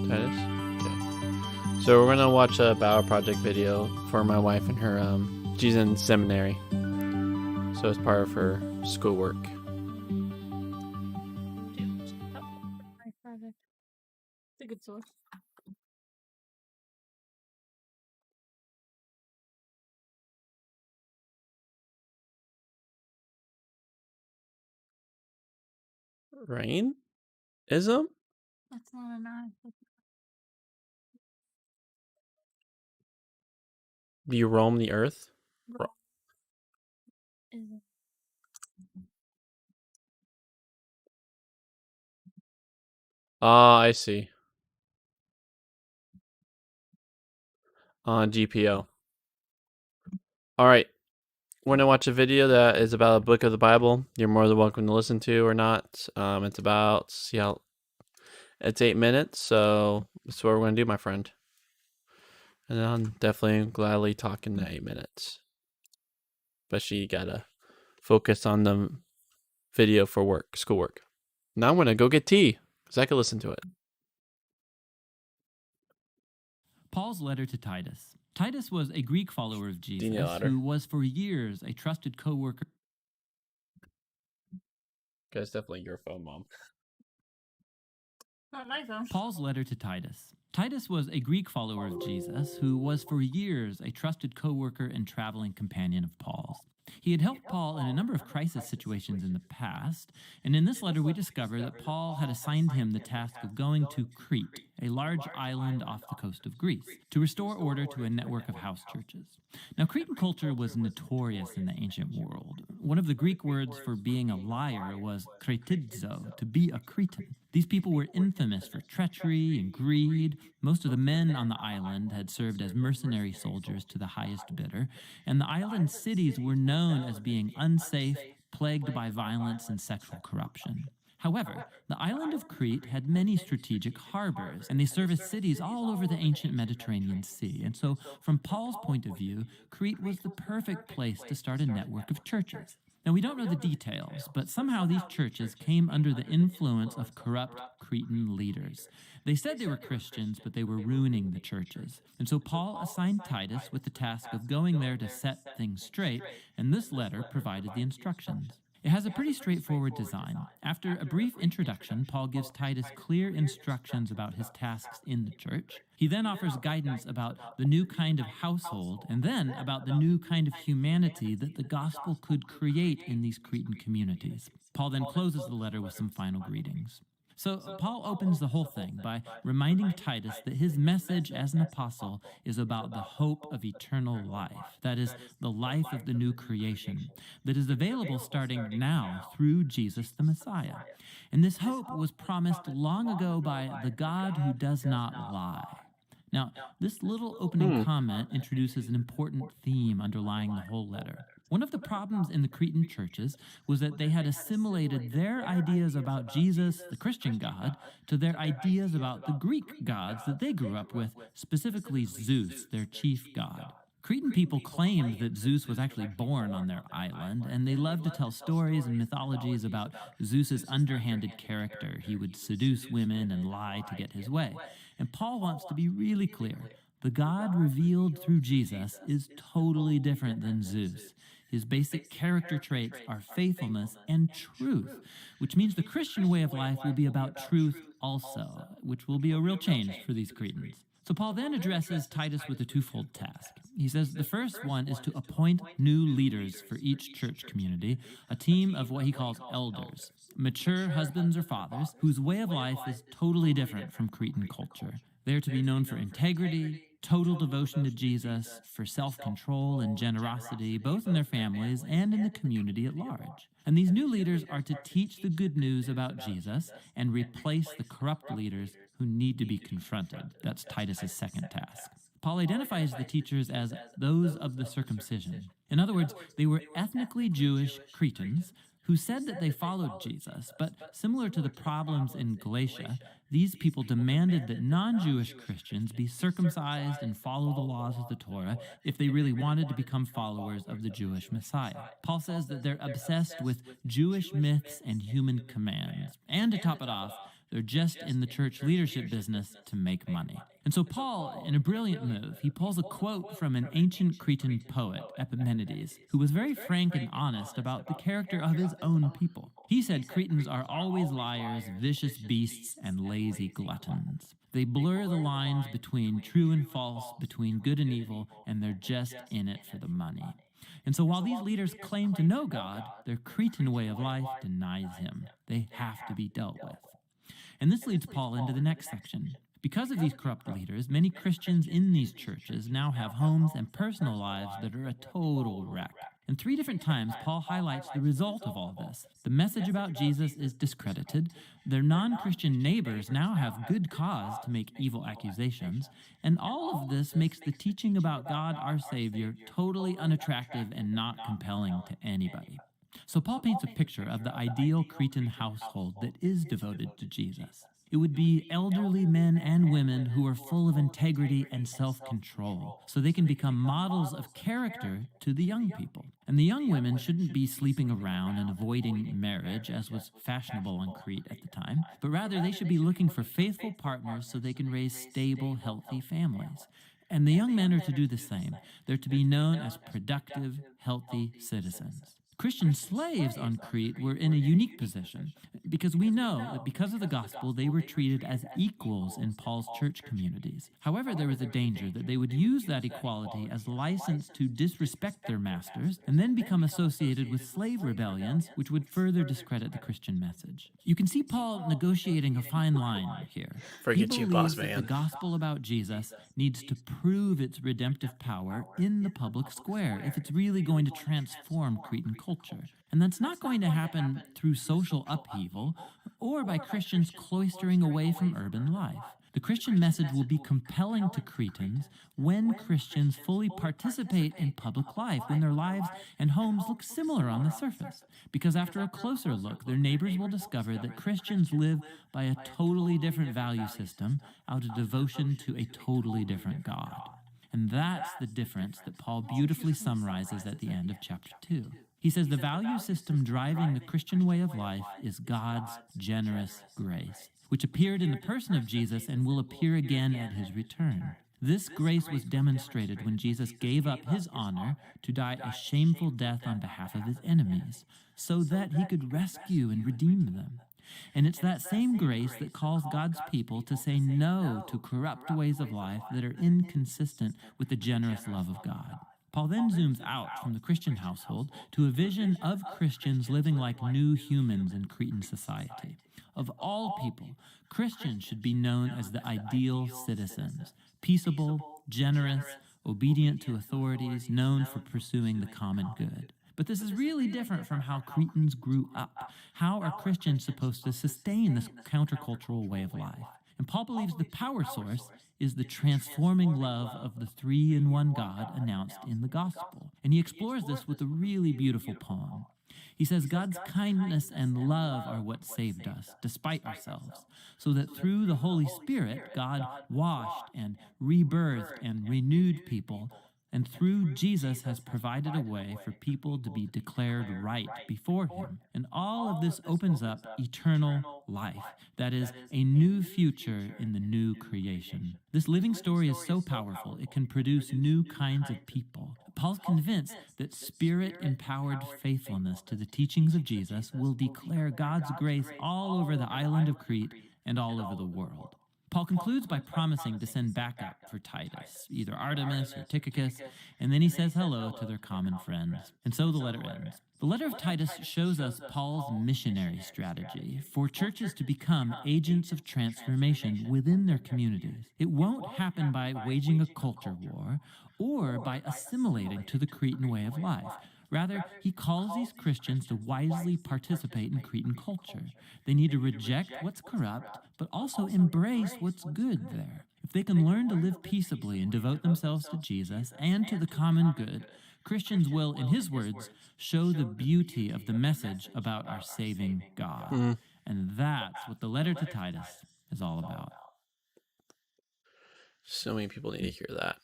Titus? Okay. So we're going to watch a Bower Project video for my wife and her, she's in seminary. So it's part of her schoolwork. It's a good source. Rain? Ism? That's not a knife. Do you roam the earth? Ah, I see. On GPO. All right. We're going to watch a video that is about a book of the Bible. You're more than welcome to listen to or not. It's about, see how, it's 8 minutes. So that's what we're going to do, my friend. And I'm definitely gladly talking the 8 minutes. But you got to focus on the video for work, schoolwork. Now I'm going to go get tea because I can listen to it. Paul's letter to Titus. Titus was a Greek follower of Jesus who was for years a trusted co-worker. That's definitely your phone, Mom. Not my phone. Paul's letter to Titus. Titus was a Greek follower of Jesus who was for years a trusted co-worker and traveling companion of Paul's. He had helped Paul in a number of crisis situations in the past, and in this letter we discover that Paul had assigned him the task of going to Crete, a large island off the coast of Greece, to restore order to a network of house churches. Now, Cretan culture was notorious in the ancient world. One of the Greek words for being a liar was kretidzo, to be a Cretan. These people were infamous for treachery and greed. Most of the men on the island had served as mercenary soldiers to the highest bidder, and the island cities were known as being unsafe, plagued by violence and sexual corruption. However, the island of Crete had many strategic harbors, and they serviced cities all over the ancient Mediterranean Sea. And so, from Paul's point of view, Crete was the perfect place to start a network of churches. Now, we don't know the details, but somehow these churches came under the influence of corrupt Cretan leaders. They said they were Christians, but they were ruining the churches. And so Paul assigned Titus with the task of going there to set things straight, and this letter provided the instructions. It has a pretty straightforward design. After a brief introduction, Paul gives Titus clear instructions about his tasks in the church. He then offers guidance about the new kind of household, and then about the new kind of humanity that the gospel could create in these Cretan communities. Paul then closes the letter with some final greetings. So Paul opens the whole thing by reminding Titus that his message as an apostle is about the hope of eternal life, that is, the life of the new creation, that is available starting now through Jesus the Messiah. And this hope was promised long ago by the God who does not lie. Now, this little opening comment introduces an important theme underlying the whole letter. One of the problems in the Cretan churches was that they had assimilated their ideas about Jesus, the Christian God, to their ideas about the Greek gods that they grew up with, specifically Zeus, their chief god. Cretan people claimed that Zeus was actually born on their island, and they loved to tell stories and mythologies about Zeus's underhanded character. He would seduce women and lie to get his way. And Paul wants to be really clear. The God revealed through Jesus is totally different than Zeus. His basic character traits are faithfulness and truth, which means the Christian way of life will be about truth also, which will be a real change for these Cretans. So Paul then addresses Titus with a twofold task. He says the first one is to appoint new leaders for each church community, a team of what he calls elders, mature husbands or fathers whose way of life is totally different from Cretan culture. They are to be known for integrity, total devotion to Jesus, for self-control and generosity, both in their families and in the community at large. And these new leaders are to teach the good news about Jesus and replace the corrupt leaders who need to be confronted. That's Titus's second task. Paul identifies the teachers as those of the circumcision. In other words, they were ethnically Jewish Cretans who said that they followed Jesus, but similar to the problems in Galatia, these people demanded that non-Jewish Christians be circumcised and follow the laws of the Torah if they really wanted to become followers of the Jewish Messiah. Paul says that they're obsessed with Jewish myths and human commands. And to top it off, they're just in the church leadership business to make money. And so Paul, in a brilliant move, he pulls a quote from an ancient Cretan poet, Epimenides, who was very frank and honest about the character of his own people. He said Cretans are always liars, vicious beasts, and lazy gluttons. They blur the lines between true and false, between good and evil, and they're just in it for the money. And so while these leaders claim to know God, their Cretan way of life denies him. They have to be dealt with. And this leads Paul into the next section. Because of these corrupt leaders, many Christians in these churches now have homes and personal lives that are a total wreck. And 3 different times, Paul highlights the result of all this. The message about Jesus is discredited. Their non-Christian neighbors now have good cause to make evil accusations. And all of this makes the teaching about God, our Savior, totally unattractive and not compelling to anybody. So Paul paints a picture of the ideal Cretan household that is devoted to Jesus. It would be elderly men and women who are full of integrity and self-control, so they can become models of character to the young people. And the young women shouldn't be sleeping around and avoiding marriage, as was fashionable on Crete at the time, but rather they should be looking for faithful partners so they can raise stable, healthy families. And the young men are to do the same. They're to be known as productive, healthy citizens. Christian slaves on Crete were in a unique position because we know that because of the gospel, they were treated as equals in Paul's church communities. However, there was a danger that they would use that equality as license to disrespect their masters and then become associated with slave rebellions, which would further discredit the Christian message. You can see Paul negotiating a fine line here. Forget you, boss that man. The gospel about Jesus needs to prove its redemptive power in the public square if it's really going to transform Cretan culture. And that's not going to happen through social upheaval or by Christians cloistering away from urban life. The Christian message will be compelling to Cretans when Christians fully participate in public life, when their lives and homes look similar on the surface. Because after a closer look, their neighbors will discover that Christians live by a totally different value system out of devotion to a totally different God. And that's the difference that Paul beautifully summarizes at the end of chapter 2. He says the value system driving the Christian way of life is God's generous grace, which appeared in the person of Jesus and will appear again at his return. This grace was demonstrated when Jesus gave up his honor to die a shameful death on behalf of his enemies, so that he could rescue and redeem them. And it's that same grace that calls God's people to say no to corrupt ways of life that are inconsistent with the generous love of God. Paul then zooms out from the Christian household to a vision of Christians living like new humans in Cretan society. Of all people, Christians should be known as the ideal citizens, peaceable, generous, obedient to authorities, known for pursuing the common good. But this is really different from how Cretans grew up. How are Christians supposed to sustain this countercultural way of life? And Paul believes the power source is the transforming love of the three-in-one God announced in the gospel. And he explores this with a really beautiful poem. He says, God's kindness and love are what saved us, despite ourselves, so that through the Holy Spirit, God washed and rebirthed and renewed people, and through Jesus has provided a way for people to be declared right before him. And all of this opens up eternal life. That is, a new future in the new creation. This living story is so powerful, it can produce new kinds of people. Paul's convinced that spirit-empowered faithfulness to the teachings of Jesus will declare God's grace all over the island of Crete and all over the world. Paul concludes by promising to send backup for Titus, either Artemis or Tychicus, and then he says hello to their common friends. And so the letter ends. The letter of Titus shows us Paul's missionary strategy for churches to become agents of transformation within their communities. It won't happen by waging a culture war or by assimilating to the Cretan way of life. Rather, he calls these Christians to wisely participate in Cretan culture. They need to reject what's corrupt, but also embrace what's good there. If they can learn to live peaceably and devote themselves to Jesus and to the common good, Christians will, in his words, show the beauty of the message about our saving God. And that's what the letter to Titus is all about. So many people need to hear that.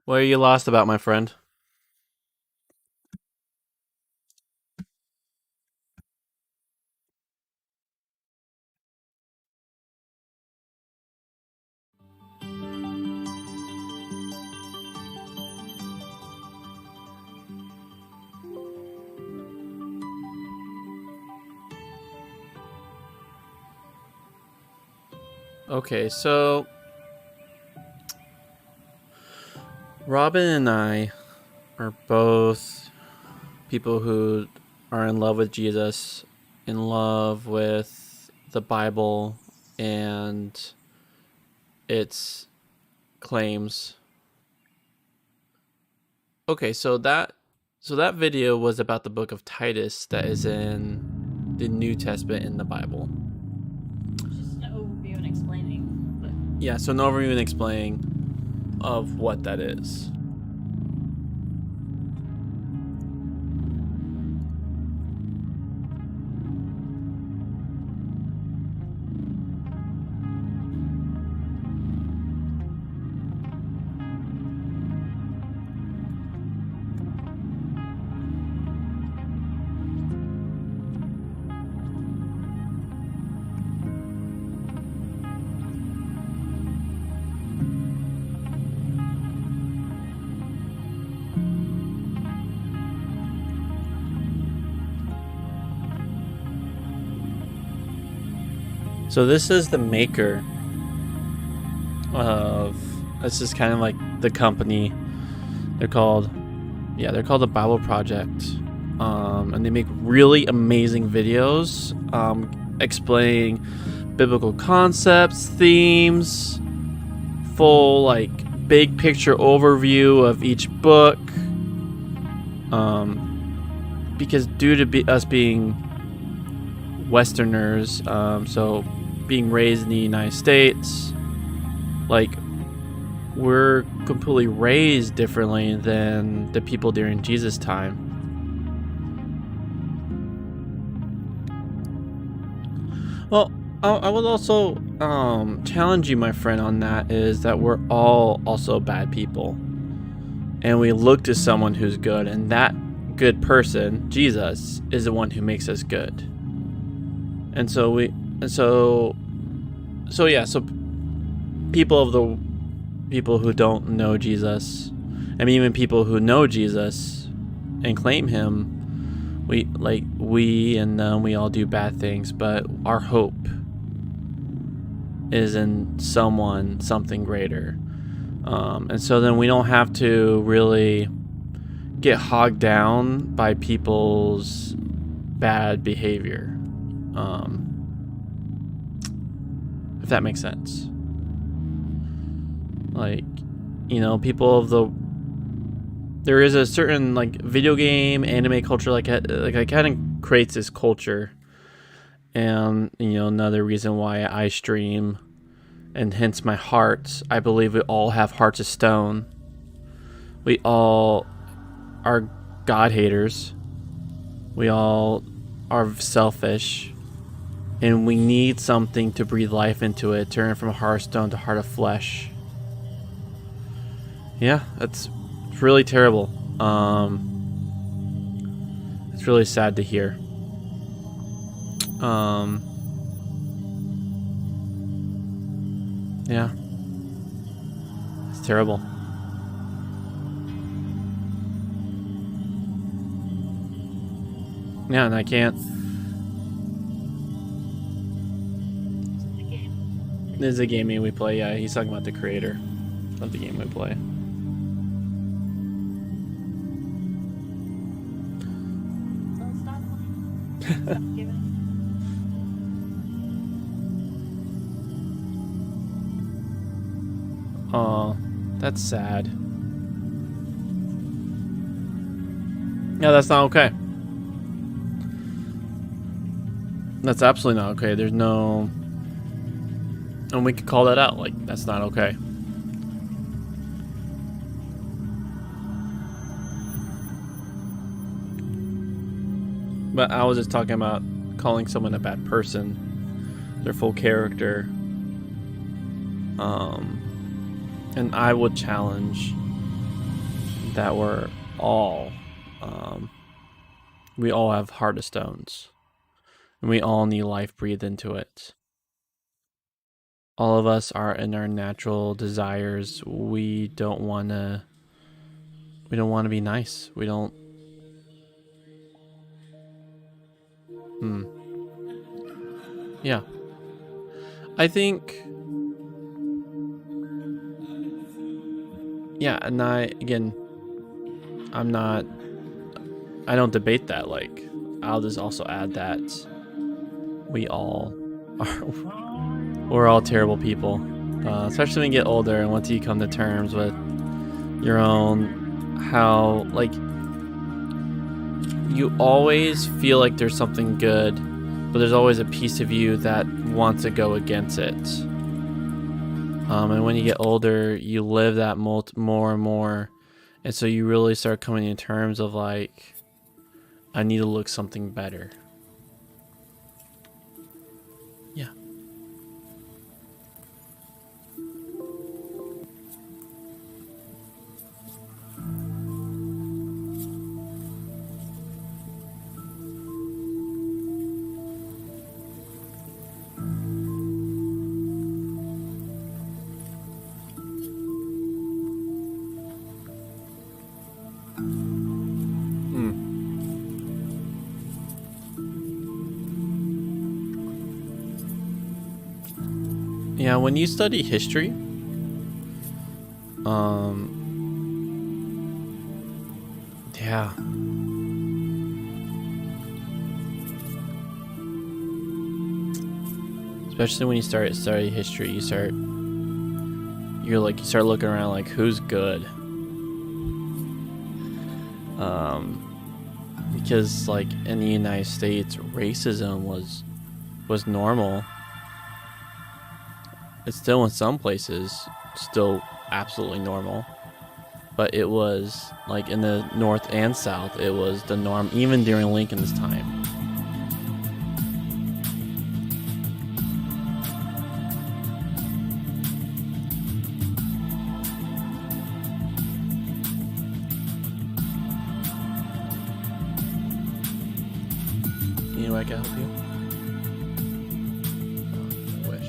What are you lost about, my friend? Okay, so Robin and I are both people who are in love with Jesus, in love with the Bible and its claims. Okay, so that video was about the book of Titus that is in the New Testament in the Bible. Just an overview and explaining. But Yeah, so an overview and explaining of what that is. So this is the maker of, this is kind of like the company. They're called the Bible Project. And they make really amazing videos explaining biblical concepts, themes, full like big picture overview of each book. Because due to us being Westerners, so being raised in the United States, like we're completely raised differently than the people during Jesus' time. Well, I would also challenge you, my friend, on that is that we're all also bad people, and we look to someone who's good, and that good person, Jesus, is the one who makes us good. And so people who don't know Jesus, I mean even people who know Jesus and claim him, we all do bad things, but our hope is in something greater. And so then we don't have to really get hogged down by people's bad behavior. If that makes sense. Like, you know, people of there is a certain like video game anime culture, like I kind of creates this culture, and another reason why I stream, and hence my heart. I believe we all have hearts of stone. We all are God haters. We all are selfish, and we need something to breathe life into it, turn from heart of stone to heart of flesh. Yeah, it's really terrible. It's really sad to hear. Yeah, it's terrible. Yeah, and I can't. This is a game we play. Yeah, he's talking about the creator, not the game we play. Oh, that's sad. Yeah, that's not okay. That's absolutely not okay. There's no... And we could call that out. Like, that's not okay. But I was just talking about calling someone a bad person, their full character. And I would challenge that we're all, we all have heart of stones, and we all need life breathed into it. All of us are in our natural desires. We don't want to be nice. We don't. Yeah. I think. Yeah, and I don't debate that. Like, I'll just also add that we're all terrible people, especially when you get older and once you come to terms with your own, how, like, you always feel like there's something good, but there's always a piece of you that wants to go against it. And when you get older, you live that more and more. And so you really start coming in terms of like, I need to look something better. Yeah. Yeah, when you study history, yeah. Especially when you start studying history, you start looking around like, who's good? Because like in the United States, racism was normal. It's still in some places still absolutely normal, but it was like in the North and South, it was the norm even during Lincoln's time. You know, I can help you. I wish.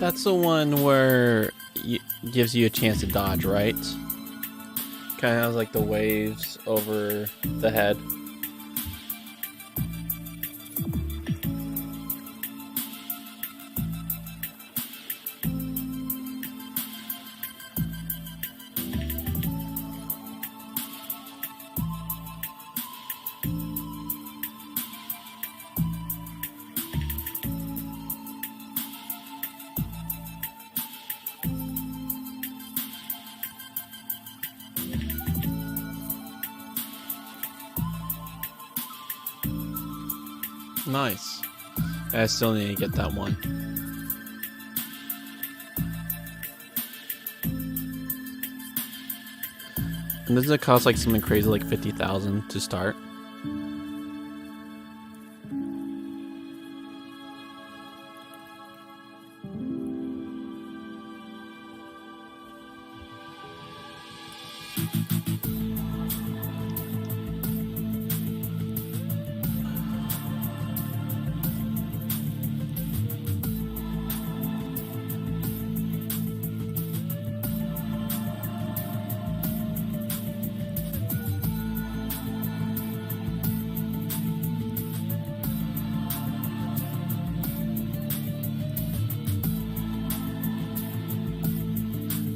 That's the one where gives you a chance to dodge, right? Kind of has like the waves over the head. Nice. I still need to get that one. And doesn't it cost like something crazy like 50,000 to start?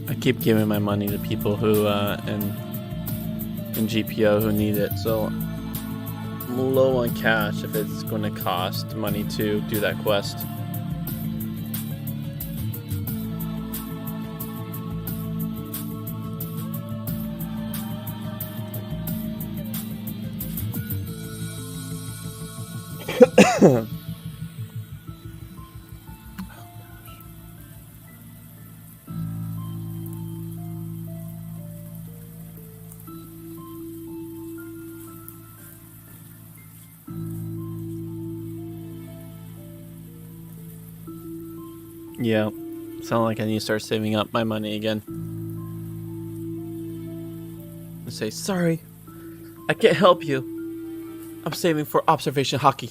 I keep giving my money to people who in GPO who need it, so I'm low on cash if it's going to cost money to do that quest. Yeah, sound like I need to start saving up my money again. I say, sorry, I can't help you. I'm saving for observation hockey.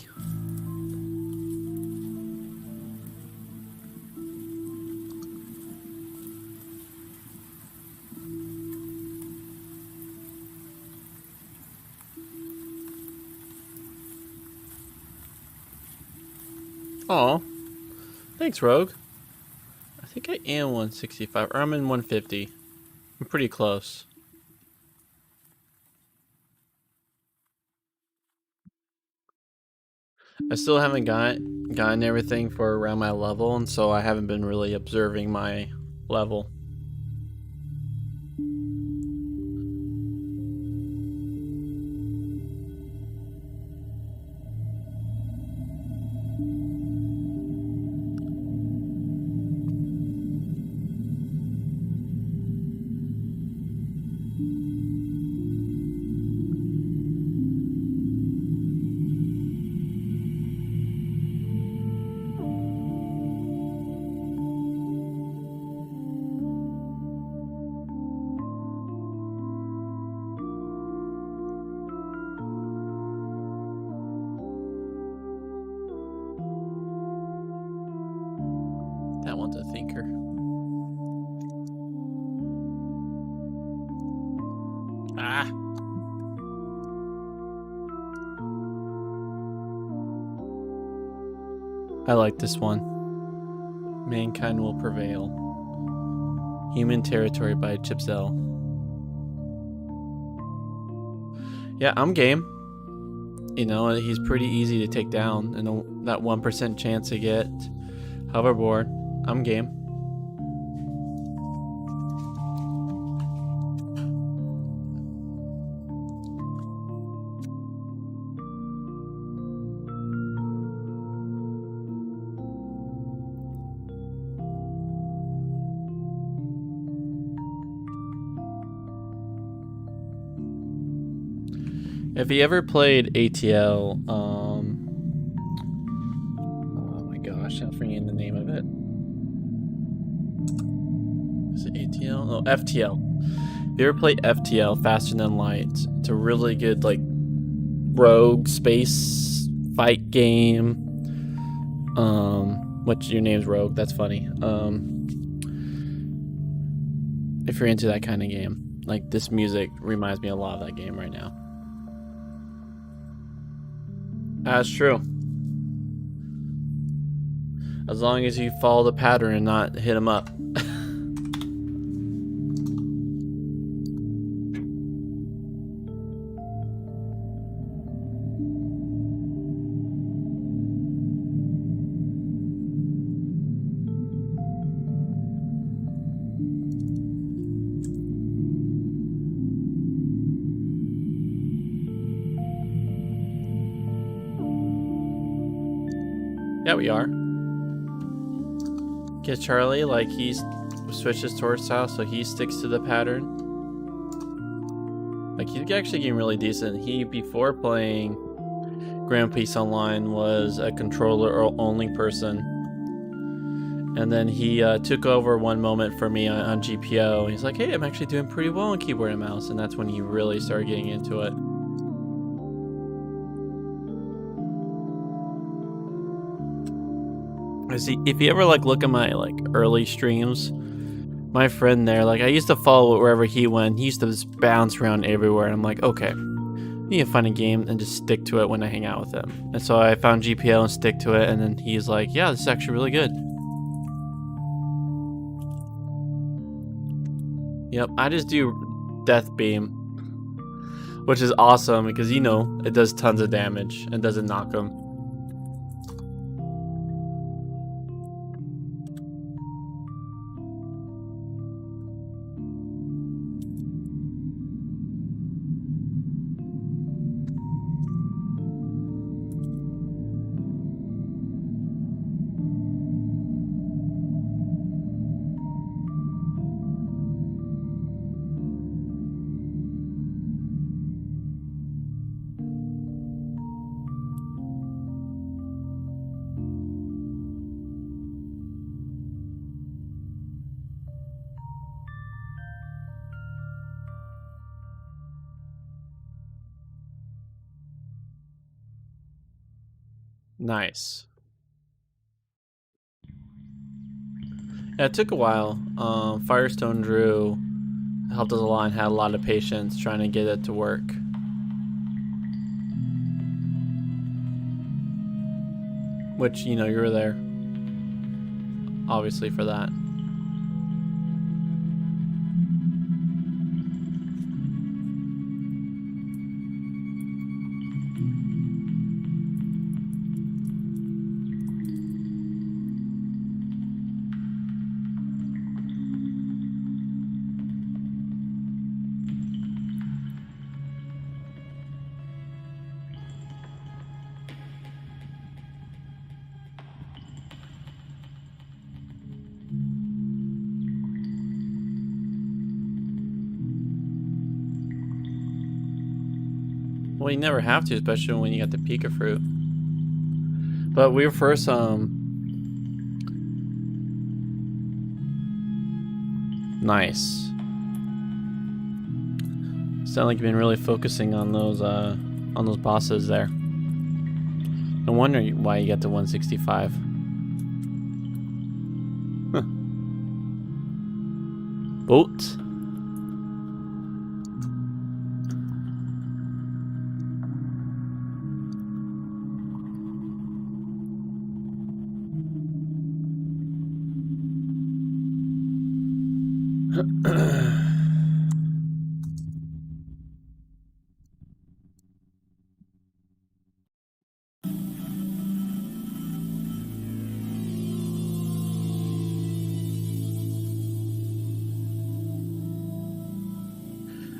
Aw, thanks, Rogue. I think I am 165, or I'm in 150. I'm pretty close. I still haven't gotten everything for around my level, and so I haven't been really observing my level. That one's a thinker. Ah! I like this one. Mankind will prevail. Human Territory by Chipsell. Yeah, I'm game. You know, he's pretty easy to take down, and that 1% chance to get hoverboard. I'm game. If you ever played ATL, oh my gosh, I'm forgetting the name of it. Is it ATL? Oh, FTL. If you ever played FTL, Faster Than Light, it's a really good, like, rogue space fight game. Which your name's Rogue. That's funny. If you're into that kind of game, like this music reminds me a lot of that game right now. That's true. As long as you follow the pattern and not hit them up. Yeah, we are. Get Charlie, like he switches towards style, so he sticks to the pattern. Like he's actually getting really decent. He, before playing Grand Peace Online, was a controller only person, and then he took over one moment for me on GPO. And he's like, "Hey, I'm actually doing pretty well on keyboard and mouse," and that's when he really started getting into it. If you ever like look at my like early streams, my friend there, like I used to follow wherever he went. He used to just bounce around everywhere, and I'm like, okay, I need to find a game and just stick to it when I hang out with him. And so I found GPL and stick to it, and then he's like, yeah, this is actually really good. Yep, I just do Death Beam, which is awesome because, you know, it does tons of damage and doesn't knock him. Nice. Yeah, it took a while. Firestone Drew helped us a lot and had a lot of patience trying to get it to work. Which, you know, you were there, obviously, for that. Well, you never have to, especially when you got the Pika fruit. But we were first, nice. Sound like you've been really focusing on those bosses there. No wonder why you got to 165. Huh. Boat.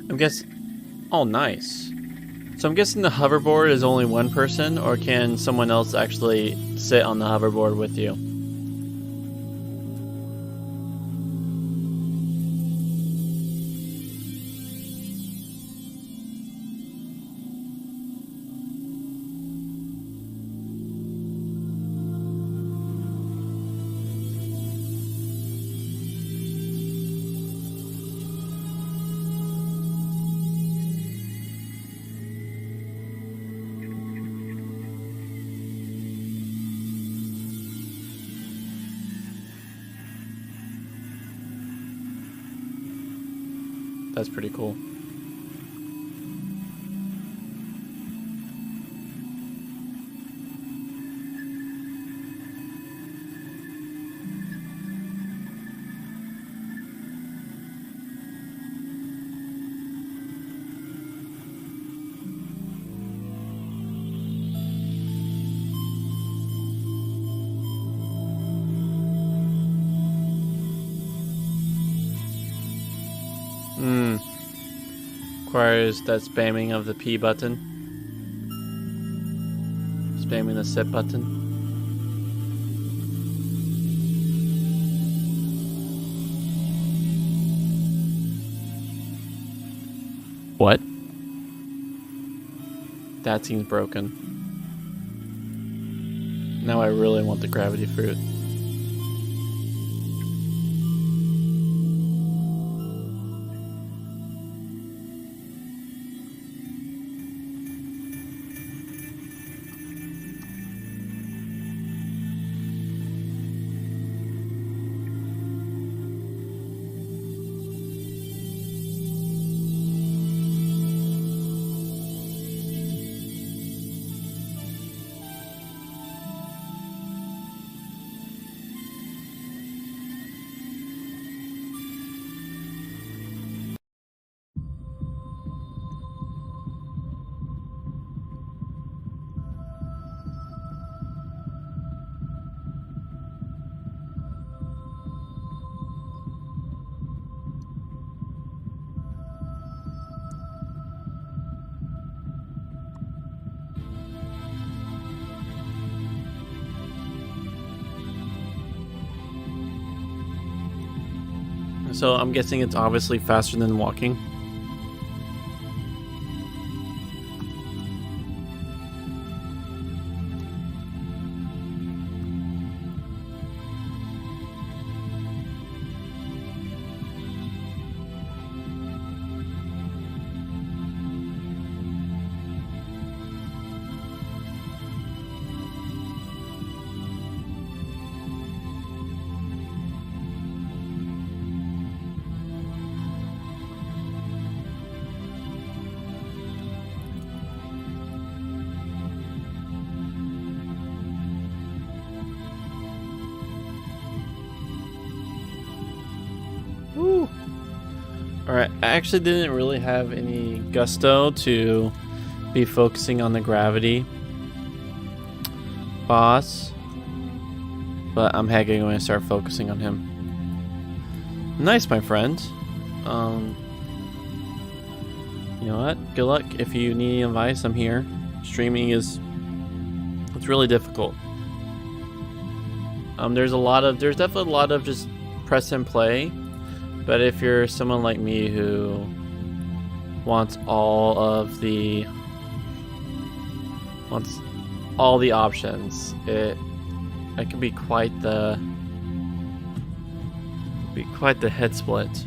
I'm guessing. Oh, nice. So I'm guessing the hoverboard is only one person, or can someone else actually sit on the hoverboard with you? That's pretty cool. Requires that spamming of the P button. Spamming the sit button. What? That seems broken. Now I really want the gravity fruit. So I'm guessing it's obviously faster than walking. Woo. Alright, I actually didn't really have any gusto to be focusing on the gravity boss, but I'm heck going to start focusing on him. Nice, my friend. You know what? Good luck. If you need any advice, I'm here. Streaming it's really difficult. There's definitely a lot of just press and play. But if you're someone like me who wants all the options, it can be quite the head split.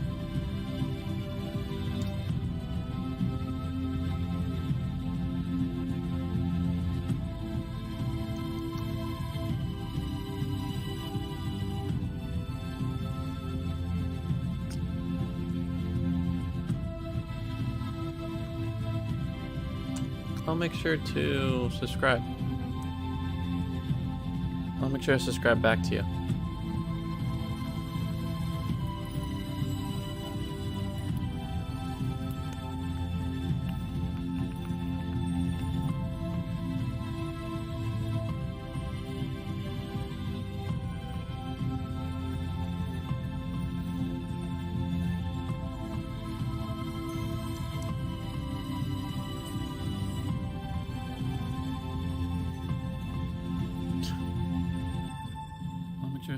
I'll make sure to subscribe. I'll make sure to subscribe back to you.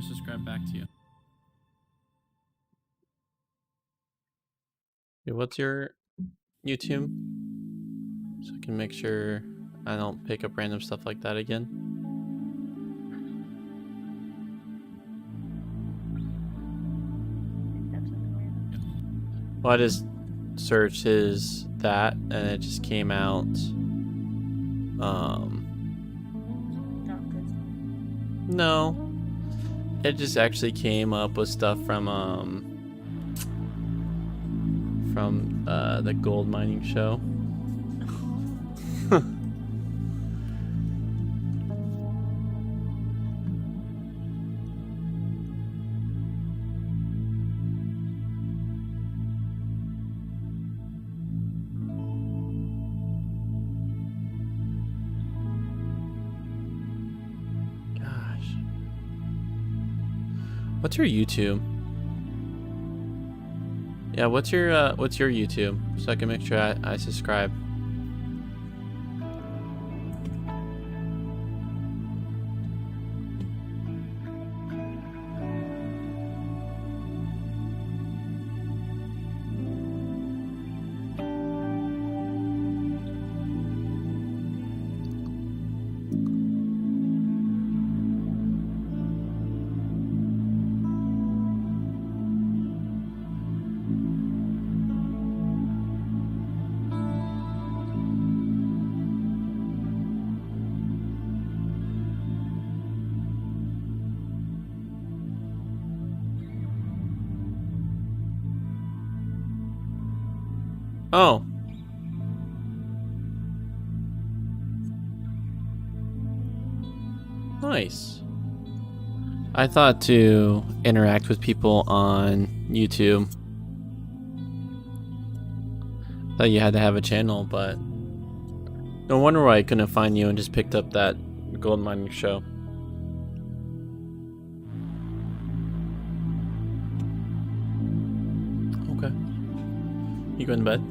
Subscribe back to you. Okay, what's your YouTube? So I can make sure I don't pick up random stuff like that again. Well, I just searched that and it just came out. Not good. No. It just actually came up with stuff from from the gold mining show. Gosh. What's your YouTube? Yeah, what's your YouTube? So I can make sure I subscribe. Oh. Nice. I thought to interact with people on YouTube. Thought you had to have a channel, but no wonder why I couldn't find you and just picked up that gold mining show. Okay. You going to bed?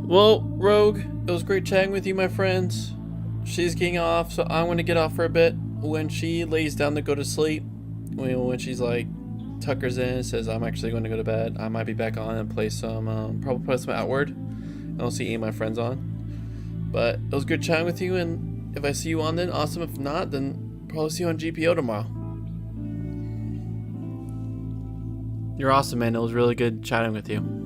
Well, Rogue, it was great chatting with you, my friends. She's getting off, so I'm going to get off for a bit. When she lays down to go to sleep, when she's like, tuckers in and says, I'm actually going to go to bed, I might be back on and play some, probably play some Outward. I don't see any of my friends on. But it was good chatting with you, and if I see you on then, awesome. If not, then probably see you on GPO tomorrow. You're awesome, man. It was really good chatting with you.